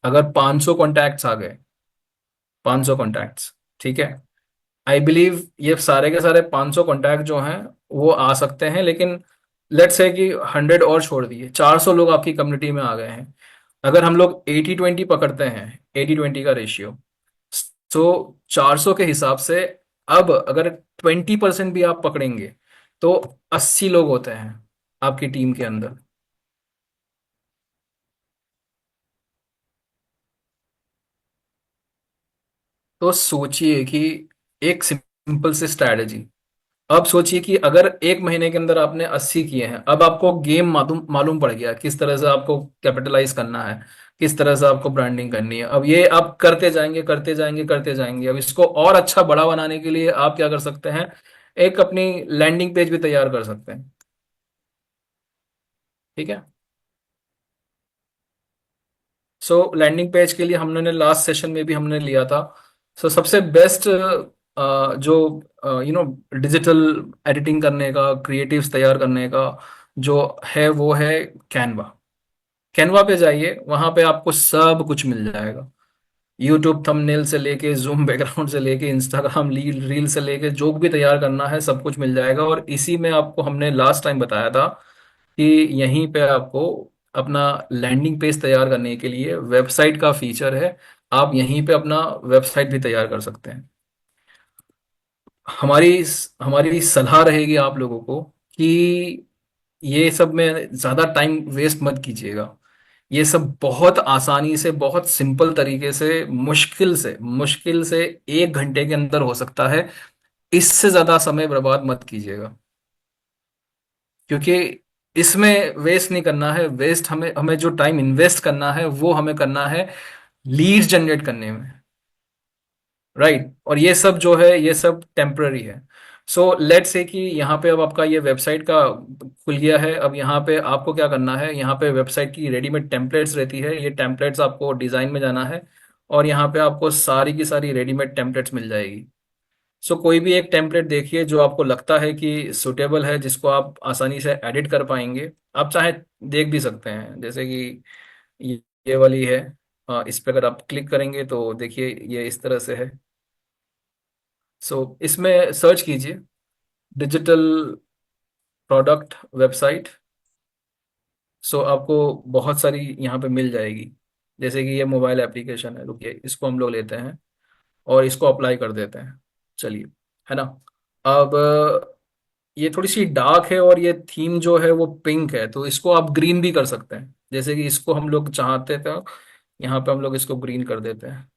अगर 500 कॉन्टैक्ट्स आ गए, 500 कॉन्टैक्ट्स, ठीक है। आई बिलीव ये सारे के सारे 500 कॉन्टैक्ट जो हैं वो आ सकते हैं, लेकिन लेट्स से कि 100 और छोड़ दिए, 400 लोग आपकी कम्युनिटी में आ गए हैं। अगर हम लोग 80-20 पकड़ते हैं, 80-20 का रेशियो, तो 400 के हिसाब से अब अगर 20% भी आप पकड़ेंगे तो 80 लोग होते हैं आपकी टीम के अंदर। तो सोचिए कि एक सिंपल सी स्ट्रैटेजी, अब सोचिए कि अगर एक महीने के अंदर आपने 80 किए हैं, अब आपको गेम मालूम मालूम पड़ गया किस तरह से आपको कैपिटलाइज करना है, किस तरह से आपको ब्रांडिंग करनी है। अब ये आप करते जाएंगे करते जाएंगे करते जाएंगे। अब इसको और अच्छा बड़ा बनाने के लिए आप क्या कर सकते हैं, एक अपनी लैंडिंग पेज भी तैयार कर सकते हैं। ठीक है। सो लैंडिंग पेज के लिए हमने लास्ट सेशन में भी हमने लिया था। सो सबसे बेस्ट जो डिजिटल एडिटिंग करने का, क्रिएटिव्स तैयार करने का जो है, वो है कैनवा। कैनवा पे जाइए, वहां पे आपको सब कुछ मिल जाएगा। यूट्यूब थंबनेल से लेके जूम बैकग्राउंड से लेके इंस्टाग्राम रील रील से लेके जो भी तैयार करना है सब कुछ मिल जाएगा। और इसी में आपको हमने लास्ट टाइम बताया था कि यहीं पे आपको अपना लैंडिंग पेज तैयार करने के लिए वेबसाइट का फीचर है। आप यहीं पे अपना वेबसाइट भी तैयार कर सकते हैं। हमारी हमारी सलाह रहेगी आप लोगों को कि ये सब में ज्यादा टाइम वेस्ट मत कीजिएगा। ये सब बहुत आसानी से, बहुत सिंपल तरीके से, मुश्किल से 1 घंटे के अंदर हो सकता है। इससे ज्यादा समय बर्बाद मत कीजिएगा, क्योंकि इसमें वेस्ट नहीं करना है। वेस्ट हमें हमें जो टाइम इन्वेस्ट करना है वो हमें करना है लीड्स जनरेट करने में। राइट। और ये सब जो है ये सब टेम्पररी है। सो लेट्स से कि यहाँ पे अब आपका ये वेबसाइट का खुल गया है। अब यहाँ पे आपको क्या करना है, यहाँ पे वेबसाइट की रेडीमेड टेम्पलेट्स रहती है, ये टेम्पलेट्स आपको डिजाइन में जाना है, और यहाँ पे आपको सारी की सारी रेडीमेड टेम्पलेट्स मिल जाएगी। सो कोई भी एक टेम्पलेट देखिए जो आपको लगता है कि सुटेबल है, जिसको आप आसानी से एडिट कर पाएंगे। आप चाहे देख भी सकते हैं, जैसे कि ये वाली है। इस पर अगर आप क्लिक करेंगे तो देखिए ये इस तरह से है। सो इसमें सर्च कीजिए डिजिटल प्रोडक्ट वेबसाइट। सो आपको बहुत सारी यहाँ पे मिल जाएगी। जैसे कि ये मोबाइल एप्लीकेशन है, रुकिए इसको हम लोग लेते हैं और इसको अप्लाई कर देते हैं। चलिए, है ना। अब ये थोड़ी सी डार्क है और ये थीम जो है वो पिंक है, तो इसको आप ग्रीन भी कर सकते हैं। जैसे कि इसको हम लोग चाहते थे, यहाँ पे हम लोग इसको ग्रीन कर देते हैं।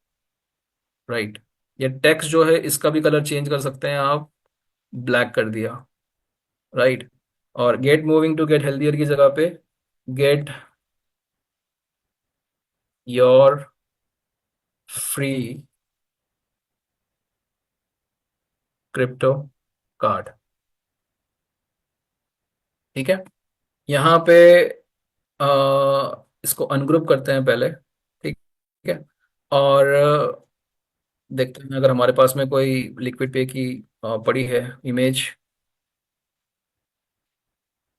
राइट। ये टेक्स्ट जो है इसका भी कलर चेंज कर सकते हैं आप, ब्लैक कर दिया। राइट। और get moving to get healthier की जगह पे get your free crypto card. ठीक है। यहाँ पे इसको अनग्रुप करते हैं पहले। ठीक है। और देखते हैं अगर हमारे पास में कोई लिक्विड पे की पड़ी है इमेज।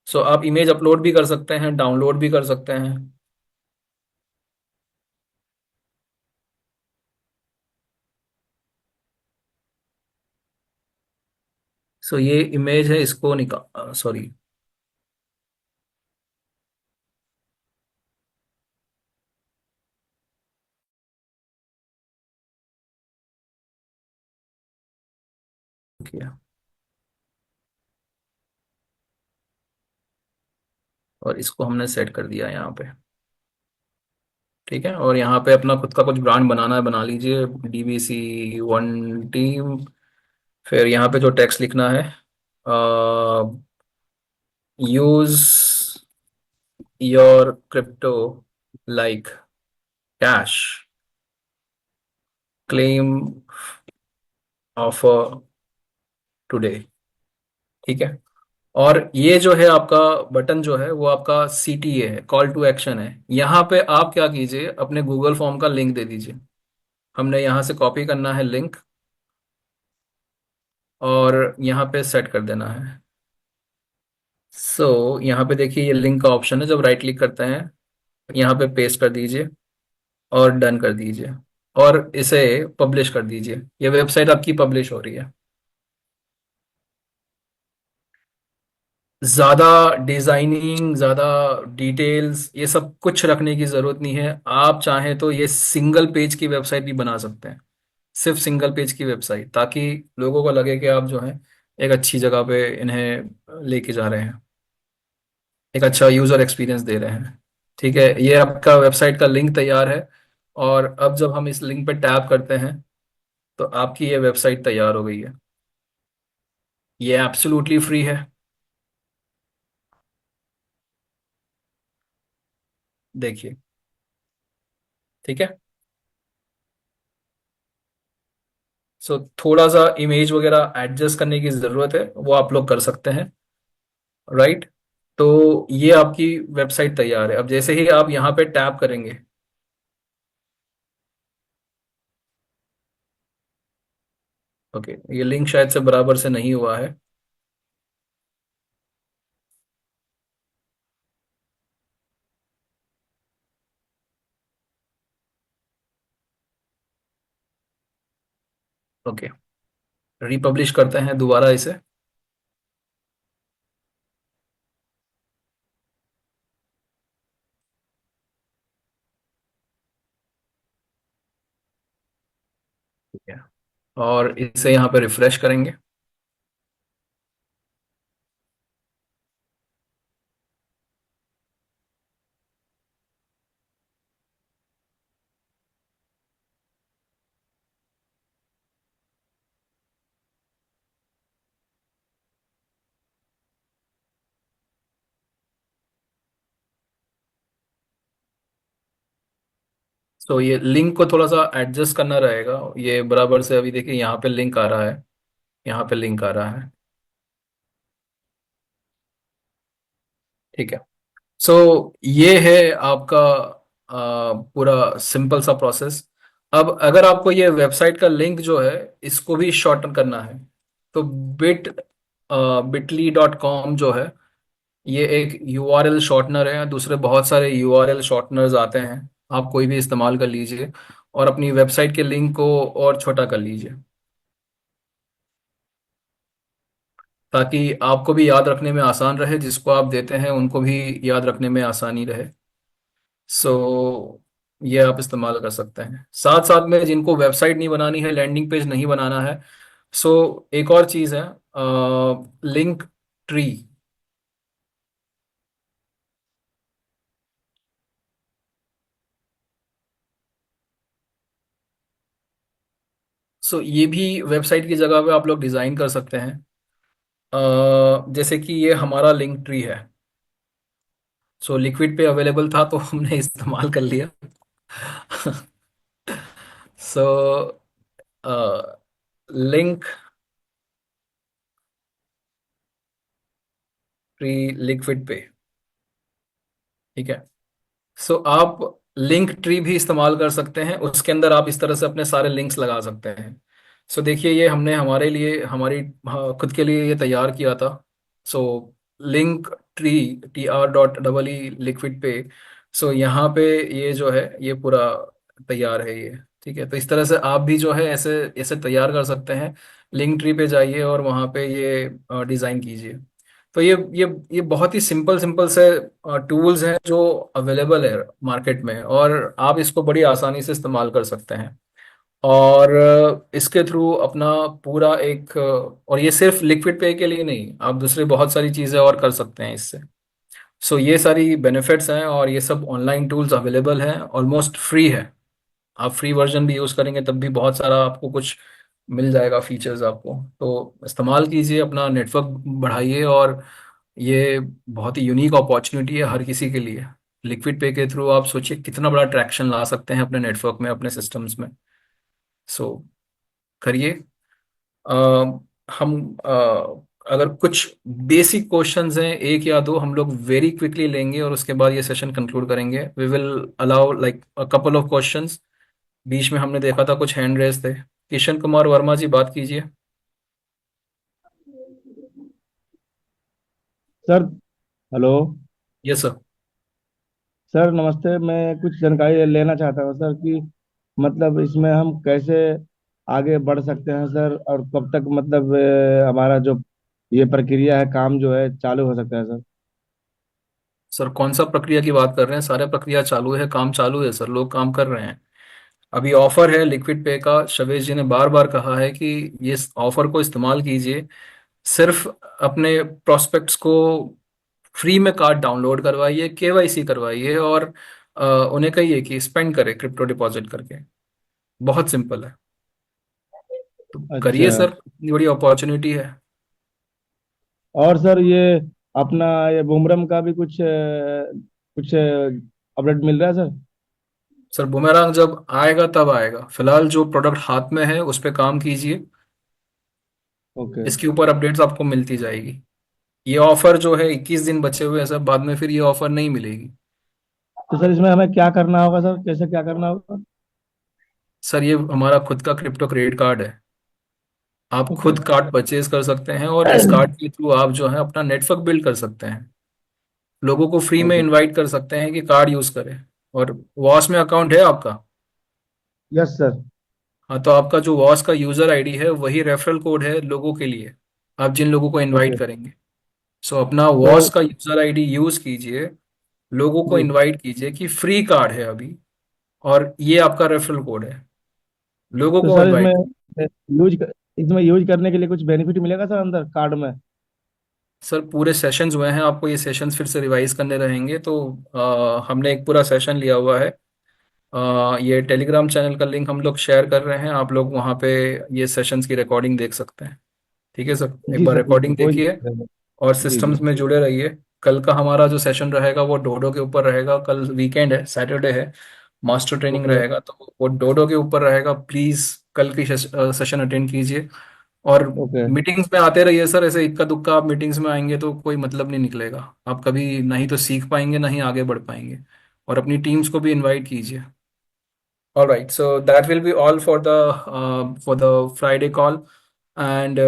सो आप इमेज अपलोड भी कर सकते हैं, डाउनलोड भी कर सकते हैं। सो ये इमेज है, इसको निकाल, सॉरी, किया, और इसको हमने सेट कर दिया यहाँ पे। ठीक है, और यहाँ पे अपना खुद का कुछ ब्रांड बनाना है, बना लीजिए, DBC1 टीम। फिर यहाँ पे जो टेक्स्ट लिखना है, use your crypto like cash, claim offer today. ठीक है, और ये जो है आपका बटन जो है वो आपका CTA है, कॉल टू एक्शन है। यहाँ पे आप क्या कीजिए, अपने गूगल फॉर्म का लिंक दे दीजिए। हमने यहाँ से कॉपी करना है लिंक, और यहाँ पे सेट कर देना है। यहाँ पे देखिए ये लिंक का ऑप्शन है, जब राइट क्लिक करते हैं यहाँ पे पेस्ट कर दीजिए और डन कर दीजिए, और इसे पब्लिश कर दीजिए। ये वेबसाइट आपकी पब्लिश हो रही है। ज़्यादा डिजाइनिंग, ज़्यादा डिटेल्स, ये सब कुछ रखने की ज़रूरत नहीं है। आप चाहें तो ये सिंगल पेज की वेबसाइट भी बना सकते हैं, सिर्फ सिंगल पेज की वेबसाइट, ताकि लोगों को लगे कि आप जो है एक अच्छी जगह पे इन्हें लेके जा रहे हैं, एक अच्छा यूज़र एक्सपीरियंस दे रहे हैं। ठीक है, ये आपका वेबसाइट का लिंक तैयार है, और अब जब हम इस लिंक पे टैप करते हैं तो आपकी ये वेबसाइट तैयार हो गई है। ये एब्सोल्युटली फ्री है। देखिए, ठीक है। थोड़ा सा इमेज वगैरह एडजस्ट करने की ज़रूरत है, वो आप लोग कर सकते हैं, राइट। तो ये आपकी वेबसाइट तैयार है। अब जैसे ही आप यहाँ पे टैप करेंगे, ओके, ये लिंक शायद से बराबर से नहीं हुआ है। ओके, रिपब्लिश करते हैं दोबारा इसे। ठीक है, और इसे यहाँ पे रिफ्रेश करेंगे। ये लिंक को थोड़ा सा एडजस्ट करना रहेगा। ये बराबर से, अभी देखिए यहाँ पे लिंक आ रहा है, यहाँ पे लिंक आ रहा है। ठीक है, ये है आपका पूरा सिंपल सा प्रोसेस। अब अगर आपको ये वेबसाइट का लिंक जो है इसको भी शॉर्टन करना है, तो bit.ly.com जो है, ये एक URL शॉर्टनर है। दूसरे बहुत सारे URL शॉर्टनर्स आते हैं, आप कोई भी इस्तेमाल कर लीजिए, और अपनी वेबसाइट के लिंक को और छोटा कर लीजिए, ताकि आपको भी याद रखने में आसान रहे, जिसको आप देते हैं उनको भी याद रखने में आसानी रहे। ये आप इस्तेमाल कर सकते हैं। साथ साथ में जिनको वेबसाइट नहीं बनानी है, लैंडिंग पेज नहीं बनाना है, एक और चीज़ है, लिंक ट्री। ये भी वेबसाइट की जगह पे आप लोग डिज़ाइन कर सकते हैं। जैसे कि ये हमारा लिंक ट्री है, लिक्विड पे अवेलेबल था तो हमने इस्तेमाल कर लिया। सो लिंक ट्री लिक्विड पे। ठीक है, आप लिंक ट्री भी इस्तेमाल कर सकते हैं, उसके अंदर आप इस तरह से अपने सारे लिंक्स लगा सकते हैं। देखिए, ये हमने हमारे लिए, हमारी, हाँ, खुद के लिए ये तैयार किया था। So link tree, TR.EE liquid पे। यहाँ पे ये जो है ये पूरा तैयार है ये। ठीक है, तो इस तरह से आप भी जो है ऐसे ऐसे तैयार कर सकते हैं। लिंक ट्री पे जाइए और वहाँ पे ये डिज़ाइन कीजिए। तो ये बहुत ही सिंपल सिंपल से टूल्स हैं जो अवेलेबल है मार्केट में, और आप इसको बड़ी आसानी से इस्तेमाल कर सकते हैं। और इसके थ्रू अपना पूरा एक और ये सिर्फ लिक्विड पे के लिए नहीं, आप दूसरी बहुत सारी चीज़ें और कर सकते हैं इससे। सो ये सारी बेनिफिट्स हैं, और ये सब ऑनलाइन टूल्स अवेलेबल हैं, ऑलमोस्ट फ्री है। आप फ्री वर्जन भी यूज़ करेंगे तब भी बहुत सारा आपको कुछ मिल जाएगा फीचर्स आपको। तो इस्तेमाल कीजिए, अपना नेटवर्क बढ़ाइए, और ये बहुत ही यूनिक अपॉर्चुनिटी है हर किसी के लिए। लिक्विड पे के थ्रू आप सोचिए कितना बड़ा ट्रैक्शन ला सकते हैं अपने नेटवर्क में, अपने सिस्टम्स में। सो करिए। अ, हम अगर कुछ बेसिक क्वेश्चंस हैं, एक या दो हम लोग वेरी क्विकली लेंगे, और उसके बाद ये सेशन कंक्लूड करेंगे। We will allow like a couple of questions. बीच में हमने देखा था कुछ हैंड रेस थे। किशन कुमार वर्मा जी, बात कीजिए। Sir. Hello. Yes sir. Sir नमस्ते, मैं कुछ जानकारी लेना चाहता हूँ सर कि मतलब इसमें हम कैसे आगे बढ़ सकते हैं सर, और कब तक मतलब हमारा जो ये प्रक्रिया है, काम जो है चालू हो सकता है सर। सर कौन सा प्रक्रिया की बात कर रहे हैं? सारे प्रक्रिया चालू है, काम चालू है सर, लोग काम कर रहे हैं। अभी ऑफर है लिक्विड पे का, शवेश जी ने बार बार कहा है कि ये ऑफर को इस्तेमाल कीजिए। सिर्फ अपने प्रोस्पेक्ट्स को फ्री में कार्ड डाउनलोड करवाइए, केवाईसी करवाइए, और उन्हें कहिए कि स्पेंड करें क्रिप्टो डिपॉजिट करके। बहुत सिंपल है। तो करिए अच्छा। सर, इतनी बड़ी अपॉर्चुनिटी है। और सर ये अपना ये बुमरम का भी कुछ अपडेट मिल रहा है सर। सर बुमेरांग जब आएगा तब आएगा, फिलहाल जो प्रोडक्ट हाथ में है उस पर काम कीजिए। ओके। इसके ऊपर अपडेट्स आपको मिलती जाएगी। ये ऑफर जो है 21 दिन बचे हुए हैं सर, बाद में फिर ये ऑफर नहीं मिलेगी। तो सर इसमें हमें क्या करना होगा सर, कैसे क्या करना होगा। सर ये हमारा खुद का क्रिप्टो क्रेडिट कार्ड है। आप ओके। खुद कार्ड परचेज कर सकते हैं, और इस कार्ड के थ्रू आप जो है अपना नेटवर्क बिल्ड कर सकते हैं। लोगों को फ्री में ओके। इनवाइट कर सकते हैं कि कार्ड यूज करें। और वॉस में अकाउंट है आपका? Yes sir. हाँ, तो आपका जो वॉस का यूजर आईडी है वही रेफरल कोड है लोगों के लिए, आप जिन लोगों को ओके। इनवाइट करेंगे। सो अपना तो वॉस का यूजर आईडी यूज कीजिए, लोगों को जी। इनवाइट कीजिए कि फ्री कार्ड है अभी, और ये आपका रेफरल कोड है। लोगों तो को सर इसमें इनवाइट। यूज करने के लिए कुछ बेनिफिट मिलेगा सर अंदर कार्ड में। सर पूरे सेशंस हुए हैं, आपको ये सेशंस फिर से रिवाइज करने रहेंगे। तो हमने एक पूरा सेशन लिया हुआ है। ये टेलीग्राम चैनल का लिंक हम लोग शेयर कर रहे हैं, आप लोग वहाँ पे ये सेशंस की रिकॉर्डिंग देख सकते हैं। ठीक है सर, एक जी बार सर, जी सर, रिकॉर्डिंग कोई देखिए दिक्कत नहीं। और जी जी। सिस्टम्स में जुड़े रहिए। कल का हमारा जो सेशन रहेगा वो डोडो के ऊपर रहेगा। कल वीकेंड है, सैटरडे है, मास्टर ट्रेनिंग ओके। रहेगा, तो वो डोडो के ऊपर रहेगा। प्लीज़ कल की सेशन अटेंड कीजिए। और ओके। मीटिंग्स में आते रहिए सर, ऐसे इक्का दुक्का आप मीटिंग्स में आएंगे तो कोई मतलब नहीं निकलेगा। आप कभी नहीं तो सीख पाएंगे, नहीं आगे बढ़ पाएंगे। और अपनी टीम्स को भी इनवाइट कीजिए। All right, so that will be all for the Friday call, and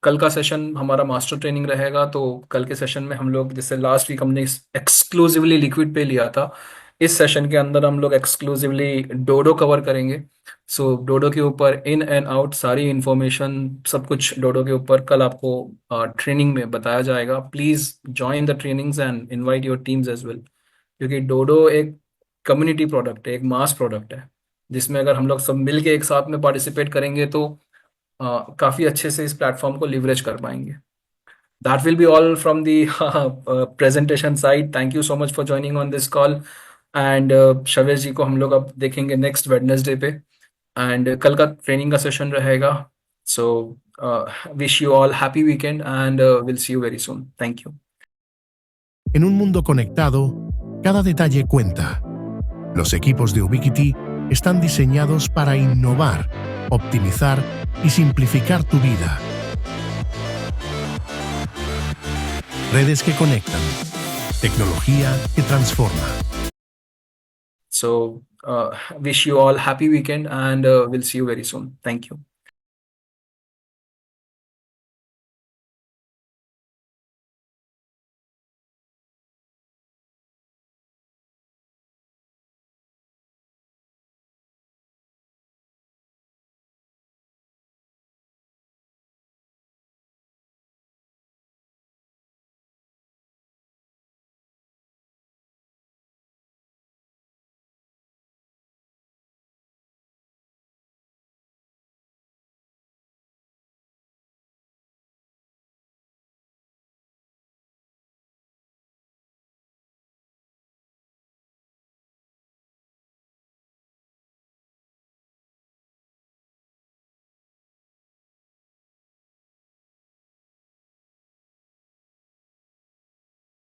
कल का सेशन हमारा मास्टर ट्रेनिंग रहेगा। तो कल के सेशन में हम लोग, जैसे लास्ट वीक हमने एक्सक्लूसिवली लिक्विड पे लिया था, इस सेशन के अंदर हम लोग एक्सक्लूसिवली डोडो कवर करेंगे। सो डोडो के ऊपर इन एंड आउट सारी इंफॉर्मेशन, सब कुछ डोडो के ऊपर कल आपको ट्रेनिंग में बताया जाएगा। Please join the trainings and invite your teams as well, क्योंकि डोडो एक कम्युनिटी प्रोडक्ट है, एक मास प्रोडक्ट है, जिसमें अगर हम लोग सब मिल के एक साथ में पार्टिसिपेट करेंगे तो काफ़ी अच्छे से इस प्लेटफॉर्म को लिवरेज कर पाएंगे। That will be all from the presentation side. Thank you so much for joining on this call. And Shavesh ji को हम लोग अब देखेंगे नेक्स्ट वेडनेसडे पे, एंड कल का ट्रेनिंग का सेशन रहेगा। So wish you all happy weekend, and will see you very soon. Thank you. En un mundo conectado, cada detalle cuenta. Los equipos de Ubiquiti están diseñados para innovar, optimizar y simplificar tu vida. Redes que conectan. Tecnología que transforma. So wish you all happy weekend, and we'll see you very soon. Thank you.